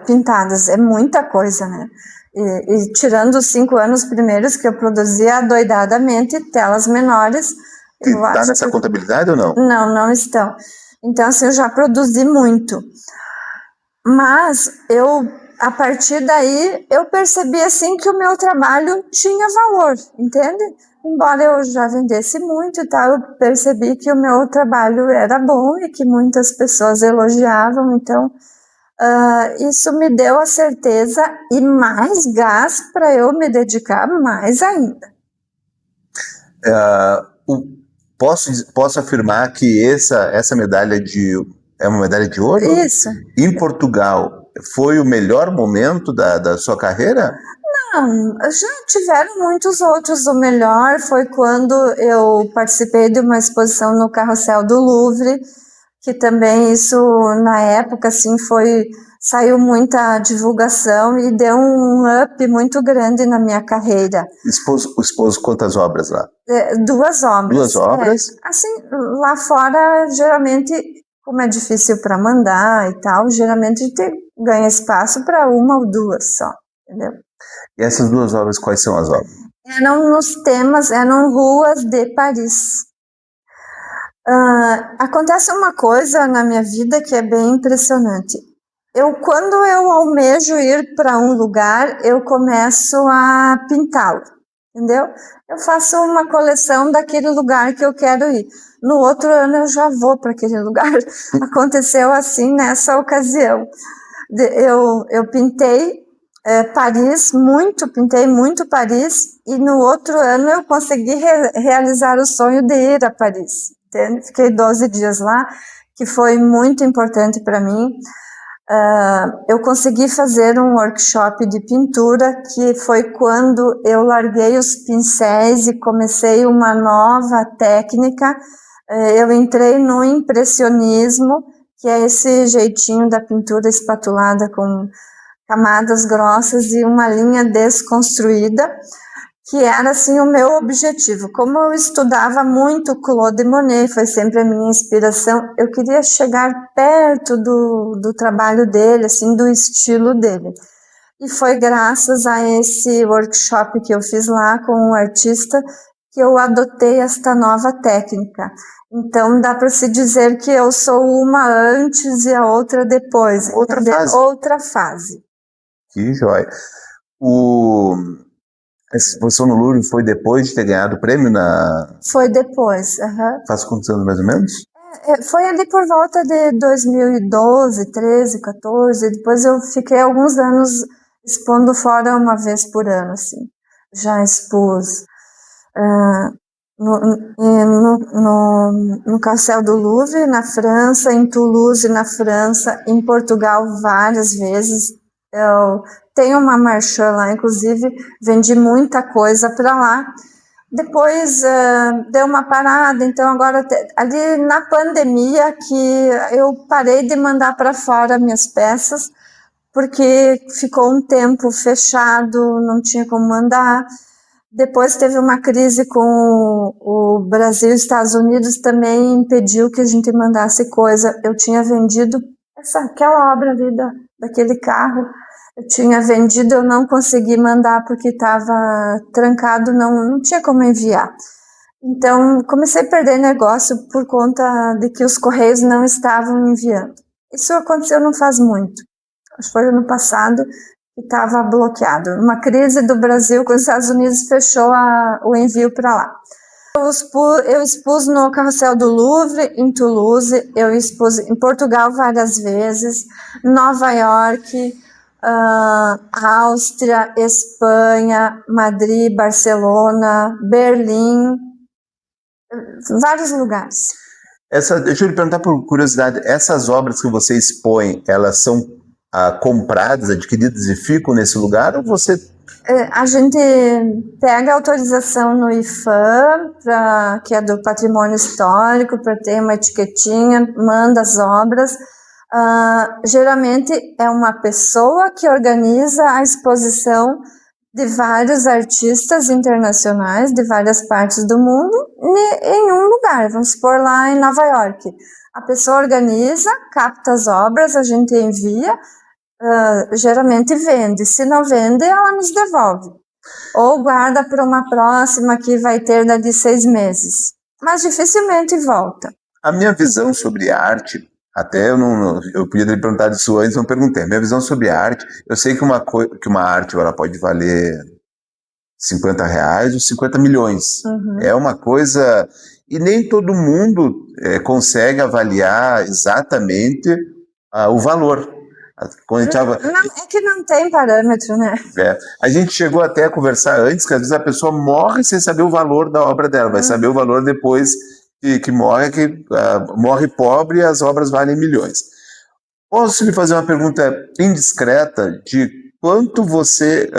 pintadas, é muita coisa, né? E tirando os 5 anos primeiros que eu produzia adoidadamente, telas menores. Está nessa contabilidade ou não? Não estão. Então, assim, eu já produzi muito. Mas a partir daí, eu percebi assim que o meu trabalho tinha valor, entende? Embora eu já vendesse muito e tal, eu percebi que o meu trabalho era bom e que muitas pessoas elogiavam, então isso me deu a certeza e mais gás para eu me dedicar mais ainda. Posso afirmar que essa medalha é uma medalha de ouro? Isso. Em Portugal, foi o melhor momento da sua carreira? Não, já tiveram muitos outros. O melhor foi quando eu participei de uma exposição no Carrossel do Louvre, que também isso, na época, assim, saiu muita divulgação e deu um up muito grande na minha carreira. Expôs quantas obras lá? 2 obras. 2 obras? Assim, lá fora, geralmente, como é difícil para mandar e tal, geralmente a gente ganha espaço para 1 ou 2 só, entendeu? E essas 2 obras, quais são as obras? Eram ruas de Paris. Acontece uma coisa na minha vida que é bem impressionante. Quando eu almejo ir para um lugar, eu começo a pintá-lo, entendeu? Eu faço uma coleção daquele lugar que eu quero ir. No outro ano eu já vou para aquele lugar. Aconteceu assim nessa ocasião. Eu pintei Paris, pintei muito Paris, e no outro ano eu consegui realizar o sonho de ir a Paris. Entende? Fiquei 12 dias lá, que foi muito importante para mim. Eu consegui fazer um workshop de pintura, que foi quando eu larguei os pincéis e comecei uma nova técnica. Eu entrei no impressionismo, que é esse jeitinho da pintura espatulada com camadas grossas e uma linha desconstruída, que era assim o meu objetivo. Como eu estudava muito Claude Monet, foi sempre a minha inspiração, eu queria chegar perto do trabalho dele, assim, do estilo dele. E foi graças a esse workshop que eu fiz lá com um artista que eu adotei esta nova técnica. Então dá para se dizer que eu sou uma antes e a outra depois. Outra fase. Que joia. Essa exposição no Louvre foi depois de ter ganhado o prêmio Foi depois. Faz quantos anos mais ou menos? Foi ali por volta de 2012, 13, 14. Depois eu fiquei alguns anos expondo fora uma vez por ano, assim. Já expus no Castelo do Louvre, na França, em Toulouse, na França, em Portugal várias vezes. Eu tenho uma marchand lá, inclusive, vendi muita coisa para lá. Depois deu uma parada, então agora, ali na pandemia, que eu parei de mandar para fora minhas peças, porque ficou um tempo fechado, não tinha como mandar. Depois teve uma crise com o Brasil e os Estados Unidos, também impediu que a gente mandasse coisa. Eu tinha vendido aquela obra ali daquele carro, eu tinha vendido, eu não consegui mandar porque estava trancado, não tinha como enviar. Então, comecei a perder negócio por conta de que os correios não estavam enviando. Isso aconteceu não faz muito. Acho que foi ano passado que estava bloqueado. Uma crise do Brasil com os Estados Unidos fechou o envio para lá. Eu expus no Carrossel do Louvre, em Toulouse, eu expus em Portugal várias vezes, Nova York, Áustria, Espanha, Madrid, Barcelona, Berlim, vários lugares. Deixa eu lhe perguntar por curiosidade, essas obras que você expõe, elas são compradas, adquiridas e ficam nesse lugar, ou você... A gente pega a autorização no IFAM, que é do Patrimônio Histórico, para ter uma etiquetinha, manda as obras. Geralmente é uma pessoa que organiza a exposição de vários artistas internacionais de várias partes do mundo em um lugar, vamos supor lá em Nova York. A pessoa organiza, capta as obras, a gente envia, geralmente vende. Se não vende, ela nos devolve. Ou guarda para uma próxima que vai ter daqui 6 meses. Mas dificilmente volta. A minha visão sobre arte, até eu podia ter perguntado isso antes, não perguntei. A minha visão sobre arte, eu sei que uma arte ela pode valer R$50 ou 50 milhões. Uhum. É uma coisa... E nem todo mundo consegue avaliar exatamente o valor. Quando é que não tem parâmetro, né? A gente chegou até a conversar antes, que às vezes a pessoa morre sem saber o valor da obra dela, vai saber o valor depois que morre, morre pobre e as obras valem milhões. Posso lhe fazer uma pergunta indiscreta de quanto você,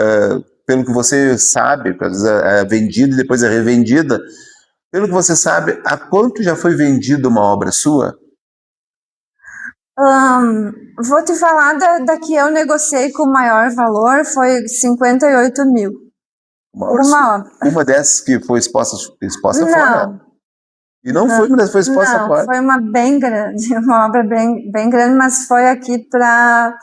pelo que você sabe, porque às vezes é vendida e depois é revendida, pelo que você sabe, a quanto já foi vendida uma obra sua? Vou te falar da que eu negociei com o maior valor, foi 58 mil. Uma obra. Uma dessas que foi exposta não. fora? E não foi, mas foi exposta não, fora? Foi uma bem grande, uma obra bem grande, mas foi aqui para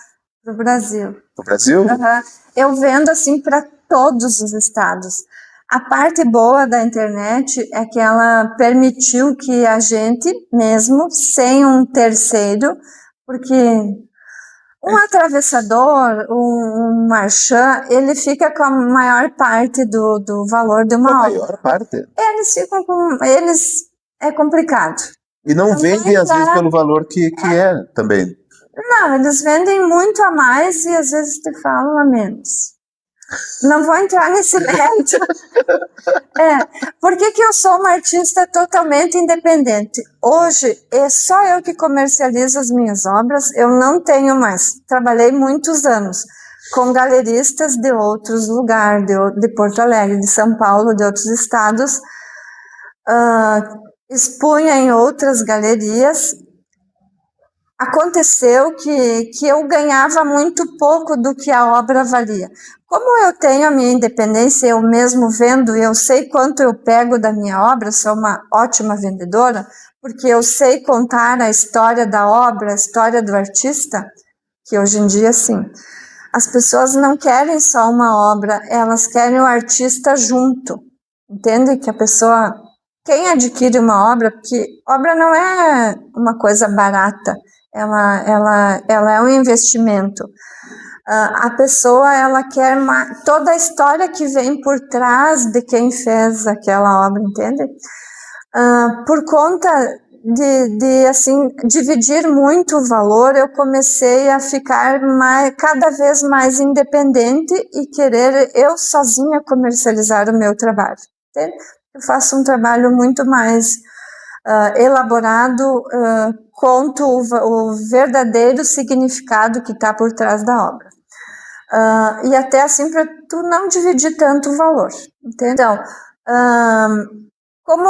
o Brasil. No Brasil? Uhum. Eu vendo assim para todos os estados. A parte boa da internet é que ela permitiu que a gente, mesmo sem um terceiro, porque um atravessador, um marchand, ele fica com a maior parte do valor de uma obra. A maior parte? É complicado. E não vendem, às vezes, pelo valor que é também. Não, eles vendem muito a mais e às vezes te falam a menos. Não vou entrar nesse mérito. Por que eu sou uma artista totalmente independente? Hoje, é só eu que comercializo as minhas obras, eu não tenho mais. Trabalhei muitos anos com galeristas de outros lugares, de Porto Alegre, de São Paulo, de outros estados, expunha em outras galerias. aconteceu que eu ganhava muito pouco do que a obra valia. Como eu tenho a minha independência, eu mesmo vendo, eu sei quanto eu pego da minha obra, sou uma ótima vendedora, porque eu sei contar a história da obra, a história do artista, que hoje em dia, sim, as pessoas não querem só uma obra, elas querem o artista junto, entende? Que a pessoa, quem adquire uma obra, porque obra não é uma coisa barata, ela é um investimento. A pessoa, ela quer toda a história que vem por trás de quem fez aquela obra, entende? Por conta de assim, dividir muito o valor, eu comecei a ficar cada vez mais independente e querer eu sozinha comercializar o meu trabalho, entende? Eu faço um trabalho muito mais elaborado, conto o verdadeiro significado que está por trás da obra. E até assim para tu não dividir tanto o valor, entende? Então, como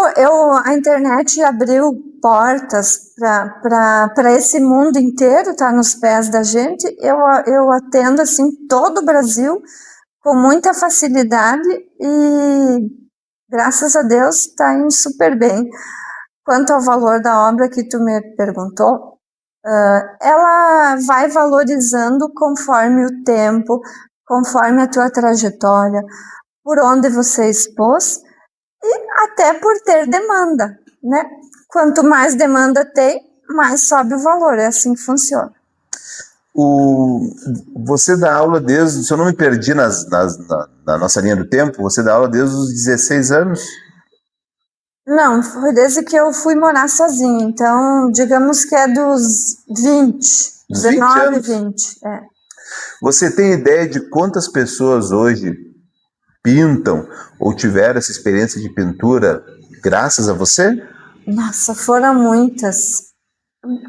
a internet abriu portas para esse mundo inteiro, tá nos pés da gente, eu atendo assim todo o Brasil com muita facilidade e graças a Deus está indo super bem. Quanto ao valor da obra que tu me perguntou, ela vai valorizando conforme o tempo, conforme a tua trajetória, por onde você expôs e até por ter demanda, né? Quanto mais demanda tem, mais sobe o valor, é assim que funciona. Você dá aula desde, se eu não me perdi na nossa linha do tempo, você dá aula desde os 16 anos? Não, foi desde que eu fui morar sozinha, então digamos que é dos 20, 19, 20. É. Você tem ideia de quantas pessoas hoje pintam ou tiveram essa experiência de pintura graças a você? Nossa, foram muitas.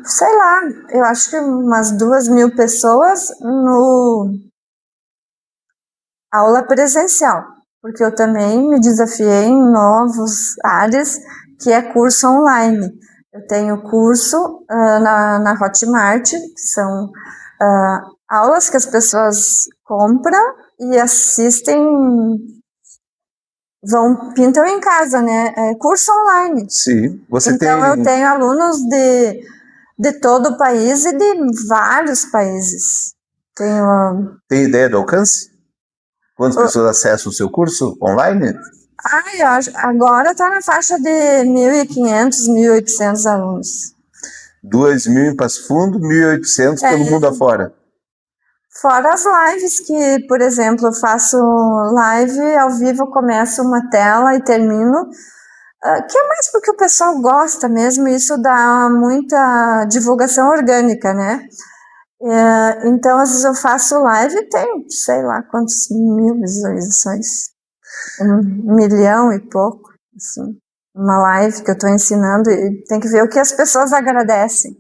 Sei lá, eu acho que umas 2.000 pessoas no aula presencial, porque eu também me desafiei em novos áreas, que é curso online. Eu tenho curso na Hotmart, que são aulas que as pessoas compram e assistem, pintam em casa, né? É curso online. Sim. Então eu tenho alunos de todo o país e de vários países. Tem ideia do alcance? Quantas pessoas acessam o seu curso online? Eu acho, agora está na faixa de 1.500, 1.800 alunos. 2.000 em Passo Fundo, 1.800 pelo mundo afora. Fora as lives que, por exemplo, eu faço live ao vivo, começo uma tela e termino, que é mais porque o pessoal gosta mesmo, e isso dá muita divulgação orgânica, né? Então, às vezes eu faço live e tenho, sei lá, quantos 1.000 visualizações. 1 milhão e pouco, assim. Uma live que eu estou ensinando e tem que ver o que as pessoas agradecem.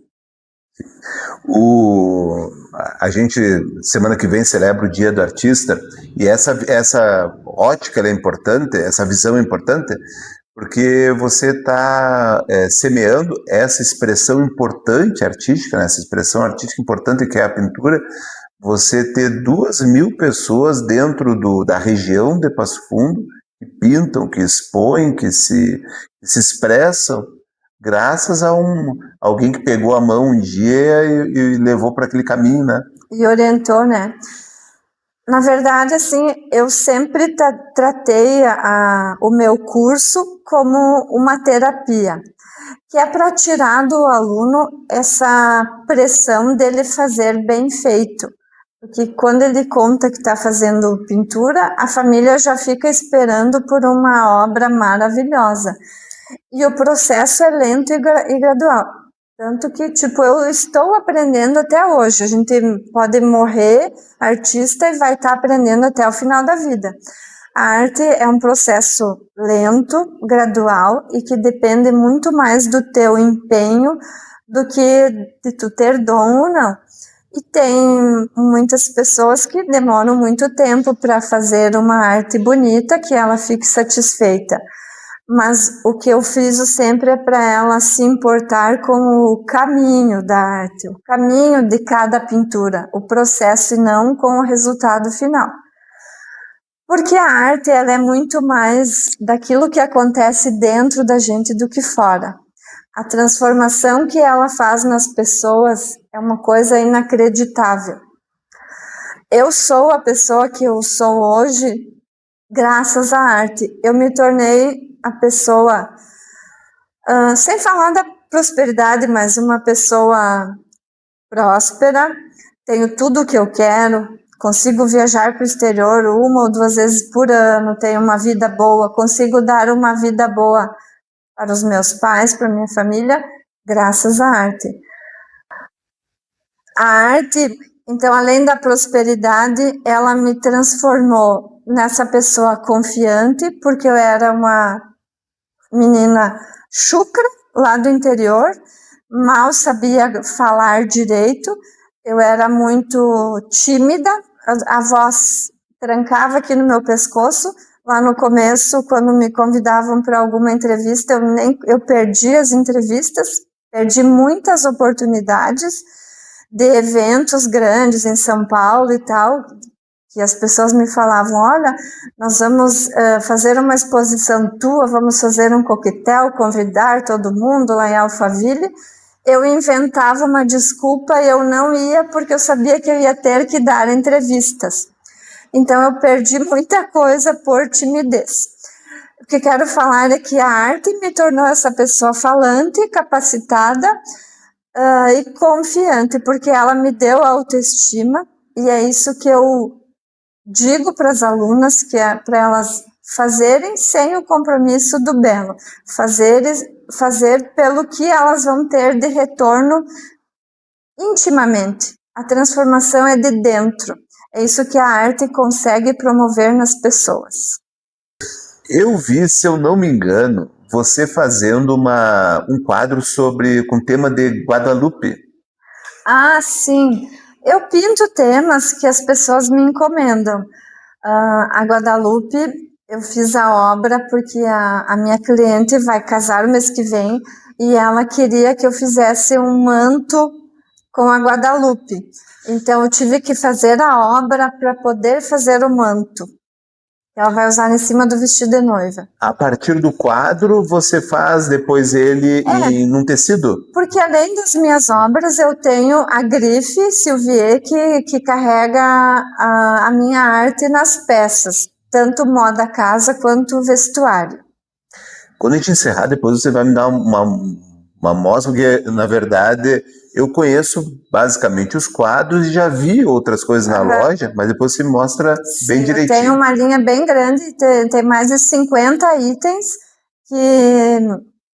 A gente, semana que vem, celebra o Dia do Artista, e essa ótica é importante, essa visão é importante, porque você está semeando essa expressão importante artística, né? Essa expressão artística importante que é a pintura, você ter 2.000 pessoas dentro da região de Passo Fundo que pintam, que expõem, que se expressam, graças a alguém que pegou a mão um dia e levou para aquele caminho, né? E orientou, né? Na verdade, assim, eu sempre tratei o meu curso como uma terapia, que é para tirar do aluno essa pressão dele fazer bem feito. Porque quando ele conta que está fazendo pintura, a família já fica esperando por uma obra maravilhosa. E o processo é lento e gradual. Tanto que, eu estou aprendendo até hoje. A gente pode morrer artista e vai estar aprendendo até o final da vida. A arte é um processo lento, gradual e que depende muito mais do teu empenho do que de tu ter dom ou não. E tem muitas pessoas que demoram muito tempo para fazer uma arte bonita, que ela fique satisfeita. mas o que eu friso sempre é para ela se importar com o caminho da arte, o caminho de cada pintura, o processo e não com o resultado final. Porque a arte ela é muito mais daquilo que acontece dentro da gente do que fora. A transformação que ela faz nas pessoas é uma coisa inacreditável. Eu sou a pessoa que eu sou hoje graças à arte. Eu me tornei a pessoa, sem falar da prosperidade, mas uma pessoa próspera, tenho tudo o que eu quero, consigo viajar para o exterior 1 ou 2 vezes por ano, tenho uma vida boa, consigo dar uma vida boa para os meus pais, para minha família, graças à arte. A arte, então, além da prosperidade, ela me transformou nessa pessoa confiante, porque eu era uma menina chucra, lá do interior, mal sabia falar direito, eu era muito tímida, a voz trancava aqui no meu pescoço. Lá no começo, quando me convidavam para alguma entrevista, eu perdi as entrevistas, perdi muitas oportunidades de eventos grandes em São Paulo e tal, que as pessoas me falavam, olha, nós vamos fazer uma exposição tua, vamos fazer um coquetel, convidar todo mundo lá em Alphaville. Eu inventava uma desculpa e eu não ia porque eu sabia que eu ia ter que dar entrevistas. Então eu perdi muita coisa por timidez. O que quero falar é que a arte me tornou essa pessoa falante, capacitada e confiante, porque ela me deu autoestima, e é isso que eu digo para as alunas, que é para elas fazerem sem o compromisso do belo, fazer pelo que elas vão ter de retorno intimamente. A transformação é de dentro. É isso que a arte consegue promover nas pessoas. Eu vi, se eu não me engano, você fazendo um quadro com o tema de Guadalupe. Ah, sim. Eu pinto temas que as pessoas me encomendam. A Guadalupe, eu fiz a obra porque a minha cliente vai casar o mês que vem e ela queria que eu fizesse um manto com a Guadalupe. Então, eu tive que fazer a obra para poder fazer o manto. Ela vai usar em cima do vestido de noiva. A partir do quadro, você faz depois ele num tecido? Porque além das minhas obras, eu tenho a grife Silvier que carrega a minha arte nas peças, tanto moda casa quanto vestuário. Quando a gente encerrar, depois você vai me dar uma mostra, porque, na verdade, eu conheço basicamente os quadros e já vi outras coisas na loja, mas depois você mostra bem direitinho. Tem uma linha bem grande, tem mais de 50 itens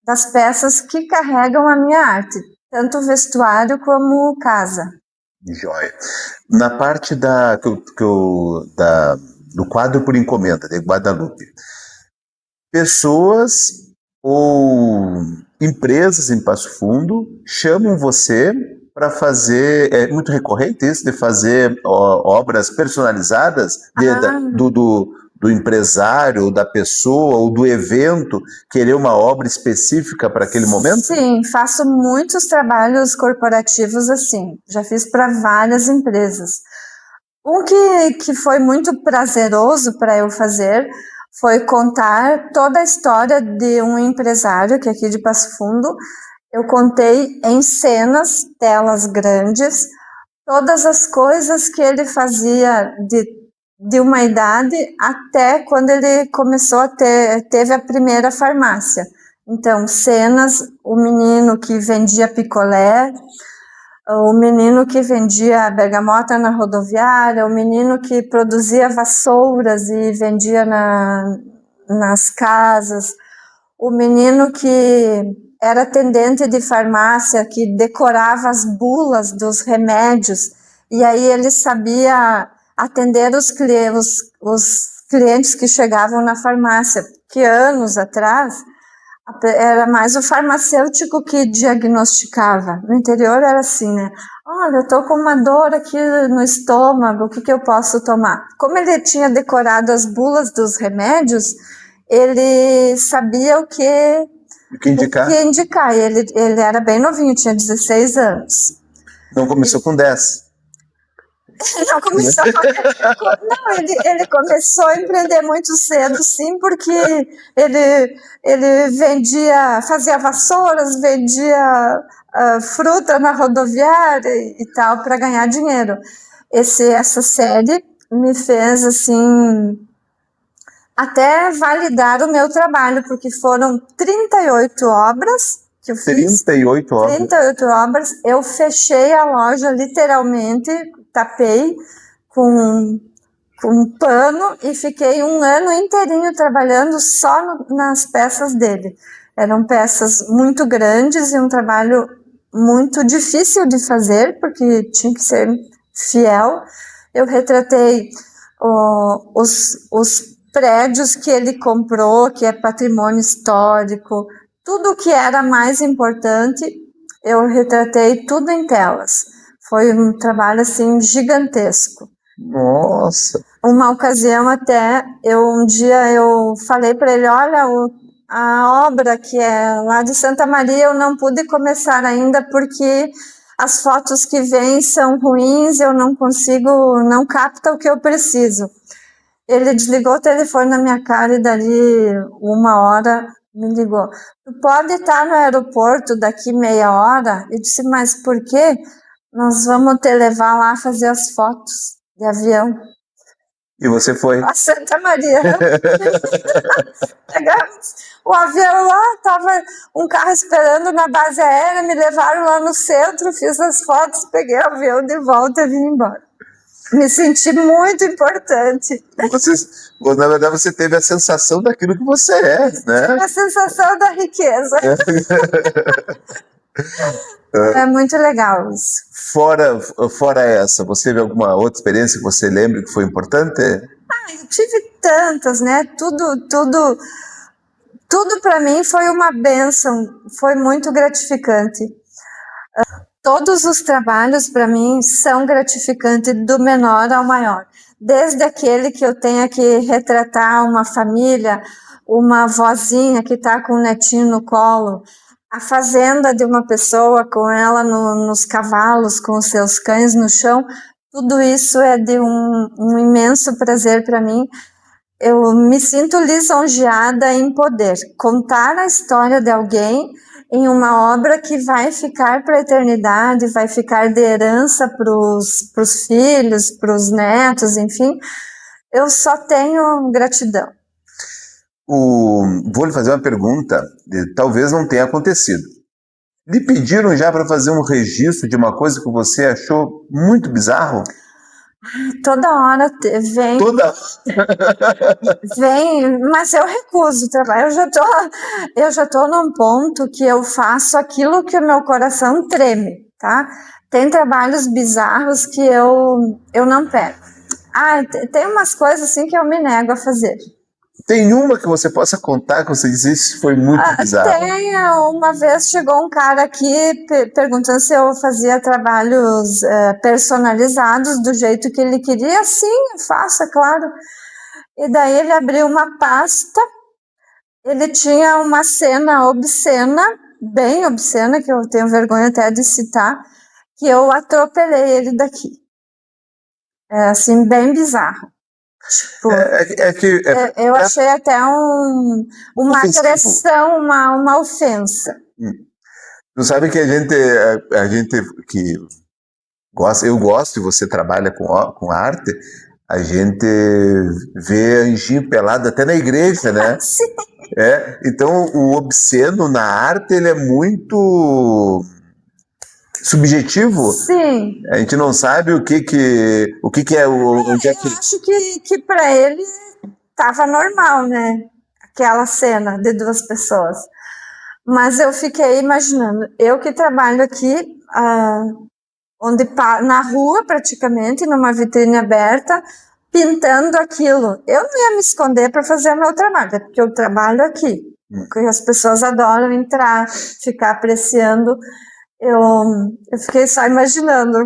das peças que carregam a minha arte, tanto vestuário como casa. Joia. Na parte do quadro por encomenda, de Guadalupe, pessoas ou empresas em Passo Fundo chamam você para fazer, é muito recorrente isso, de fazer obras personalizadas do empresário, da pessoa ou do evento, querer uma obra específica para aquele momento? Sim, faço muitos trabalhos corporativos assim, já fiz para várias empresas. Um que foi muito prazeroso para eu fazer foi contar toda a história de um empresário que é aqui de Passo Fundo. Eu contei em cenas, telas grandes, todas as coisas que ele fazia de uma idade até quando ele começou teve a primeira farmácia. Então, cenas, o menino que vendia picolé, o menino que vendia bergamota na rodoviária, o menino que produzia vassouras e vendia nas casas, o menino que era atendente de farmácia, que decorava as bulas dos remédios, e aí ele sabia atender os clientes que chegavam na farmácia, que anos atrás era mais o farmacêutico que diagnosticava. No interior era assim, né? Olha, eu estou com uma dor aqui no estômago, o que eu posso tomar? Como ele tinha decorado as bulas dos remédios, ele sabia o que indicar? Ele era bem novinho, tinha 16 anos. Não começou com 10. Não começou. Não, ele começou a empreender muito cedo, sim, porque ele vendia, fazia vassouras, vendia fruta na rodoviária e tal, para ganhar dinheiro. Essa série me fez, assim, até validar o meu trabalho, porque foram 38 obras que eu fiz. 38 obras? 38 obras. Eu fechei a loja, literalmente, tapei com pano e fiquei um ano inteirinho trabalhando só nas peças dele. Eram peças muito grandes e um trabalho muito difícil de fazer, porque tinha que ser fiel. Eu retratei os prédios que ele comprou, que é patrimônio histórico, tudo que era mais importante, eu retratei tudo em telas. Foi um trabalho, assim, gigantesco. Nossa! Uma ocasião até, um dia eu falei para ele, olha, a obra que é lá de Santa Maria eu não pude começar ainda porque as fotos que vêm são ruins, eu não consigo, não capta o que eu preciso. Ele desligou o telefone na minha cara e dali 1 hora me ligou. Tu pode estar no aeroporto daqui meia hora? Eu disse, mas por quê? Nós vamos te levar lá fazer as fotos de avião. E você foi? A Santa Maria. Pegamos o avião lá, estava um carro esperando na base aérea, me levaram lá no centro, fiz as fotos, peguei o avião de volta e vim embora. Me senti muito importante. Na verdade, você teve a sensação daquilo que você é, né? A sensação da riqueza. É muito legal isso. Fora essa, você teve alguma outra experiência que você lembra que foi importante? Eu tive tantas, né? Tudo para mim foi uma bênção, foi muito gratificante. Todos os trabalhos para mim são gratificantes do menor ao maior. Desde aquele que eu tenha que retratar uma família, uma avózinha que está com um netinho no colo, a fazenda de uma pessoa com ela nos cavalos, com os seus cães no chão, tudo isso é de um imenso prazer para mim. Eu me sinto lisonjeada em poder contar a história de alguém em uma obra que vai ficar para a eternidade, vai ficar de herança para os filhos, para os netos, enfim. Eu só tenho gratidão. Vou lhe fazer uma pergunta, talvez não tenha acontecido. Lhe pediram já para fazer um registro de uma coisa que você achou muito bizarro? Toda hora vem. Vem, mas eu recuso trabalho. Eu já tô num ponto que eu faço aquilo que o meu coração treme, tá? Tem trabalhos bizarros que eu não pego. Tem umas coisas assim que eu me nego a fazer. Tem uma que você possa contar que você disse isso foi muito bizarro? Tem. Uma vez chegou um cara aqui perguntando se eu fazia trabalhos personalizados do jeito que ele queria. Sim, faça, claro. E daí ele abriu uma pasta, ele tinha uma cena obscena, bem obscena, que eu tenho vergonha até de citar, que eu atropelei ele daqui. É assim, bem bizarro. Tipo, eu achei até uma agressão, uma ofensa. Tu sabe que a gente que gosta, eu gosto e você trabalha com arte, a gente vê anjinho pelado até na igreja, né? Sim. Então o obsceno na arte ele é muito subjetivo. Sim. A gente não sabe o que é onde é que... Eu acho que para ele estava normal, né? Aquela cena de duas pessoas. Mas eu fiquei imaginando, eu que trabalho aqui, na rua praticamente, numa vitrine aberta, pintando aquilo. Eu não ia me esconder para fazer o meu trabalho, porque eu trabalho aqui. Porque as pessoas adoram entrar, ficar apreciando. Eu fiquei só imaginando.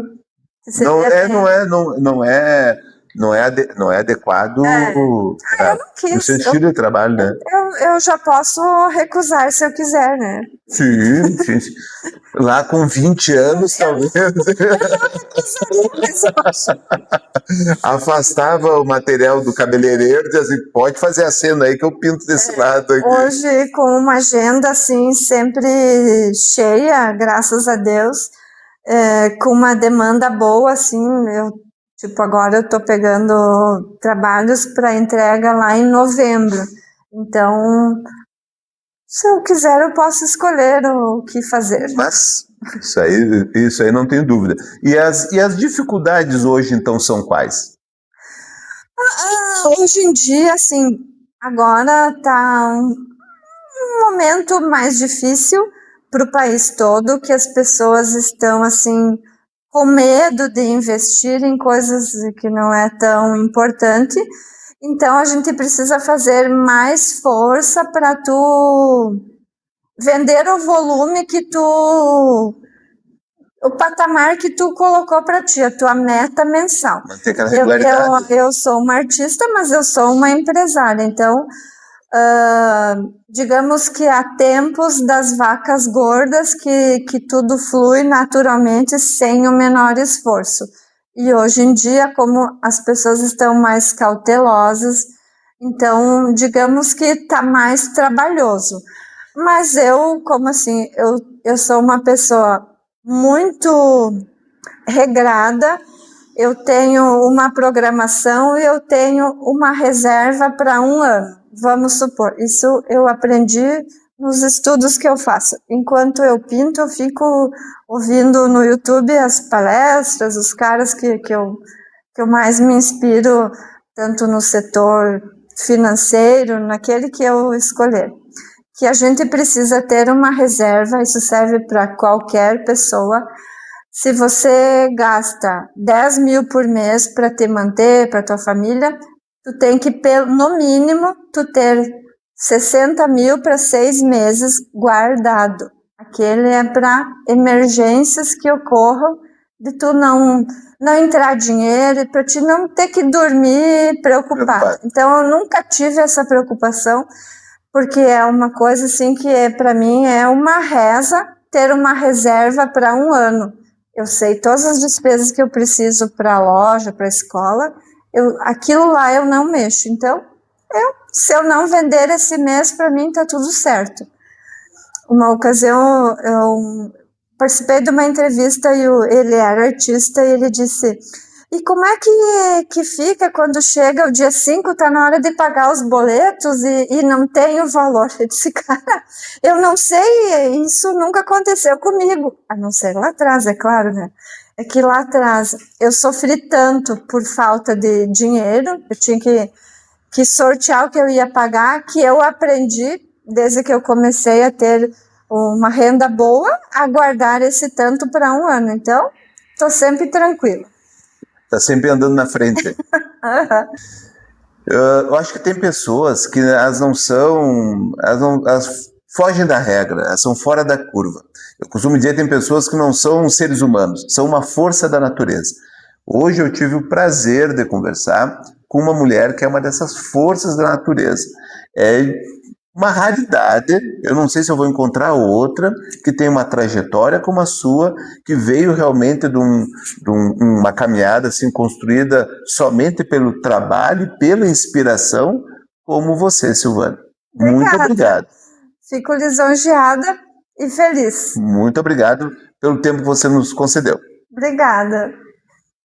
não é adequado Eu não quis. no seu estilo de trabalho, né? Eu já posso recusar se eu quiser, né? Sim. Lá com 20 anos, talvez. Afastava o material do cabeleireiro e dizia assim, pode fazer a cena aí que eu pinto desse lado aqui. Hoje, com uma agenda assim, sempre cheia, graças a Deus, com uma demanda boa, assim, agora eu tô pegando trabalhos para entrega lá em novembro. Então, se eu quiser, eu posso escolher o que fazer. Mas isso aí não tenho dúvida. E as dificuldades hoje, então, são quais? Hoje em dia, assim, agora tá um momento mais difícil para o país todo, que as pessoas estão, assim, com medo de investir em coisas que não é tão importante. Então, a gente precisa fazer mais força para tu vender o volume o patamar que tu colocou para ti, a tua meta mensal. Manter aquela regularidade. Eu sou uma artista, mas eu sou uma empresária. Então, digamos que há tempos das vacas gordas que tudo flui naturalmente sem o menor esforço. E hoje em dia, como as pessoas estão mais cautelosas, então, digamos que está mais trabalhoso. Mas eu sou uma pessoa muito regrada, eu tenho uma programação e eu tenho uma reserva para um ano, vamos supor. Isso eu aprendi nos estudos que eu faço. Enquanto eu pinto, eu fico ouvindo no YouTube as palestras, os caras que eu mais me inspiro, tanto no setor financeiro, naquele que eu escolher. Que a gente precisa ter uma reserva, isso serve para qualquer pessoa. Se você gasta 10 mil por mês para te manter, para tua família, tu tem que, no mínimo, tu ter 60 mil para 6 meses guardado. Aquele é para emergências que ocorram, de tu não entrar dinheiro, e para ti não ter que dormir preocupado. Então, eu nunca tive essa preocupação, porque é uma coisa assim que para mim é uma reza ter uma reserva para um ano. Eu sei todas as despesas que eu preciso para a loja, para a escola, aquilo lá eu não mexo. Então, se eu não vender esse mês, para mim está tudo certo. Uma ocasião eu participei de uma entrevista e ele era artista e ele disse: e como é que fica quando chega o dia 5, tá na hora de pagar os boletos e não tem o valor? Eu disse, cara, eu não sei, isso nunca aconteceu comigo. A não ser lá atrás, é claro, né? É que lá atrás eu sofri tanto por falta de dinheiro, eu tinha que sortear o que eu ia pagar, que eu aprendi, desde que eu comecei a ter uma renda boa, a guardar esse tanto para um ano. Então, tô sempre tranquila. Tá sempre andando na frente. Eu acho que tem pessoas que elas fogem da regra, elas são fora da curva. Eu costumo dizer que tem pessoas que não são seres humanos, são uma força da natureza. Hoje eu tive o prazer de conversar com uma mulher que é uma dessas forças da natureza. É uma raridade, eu não sei se eu vou encontrar outra que tem uma trajetória como a sua, que veio realmente de uma caminhada assim, construída somente pelo trabalho e pela inspiração, como você, Silvana. Obrigada. Muito obrigado. Fico lisonjeada e feliz. Muito obrigado pelo tempo que você nos concedeu. Obrigada.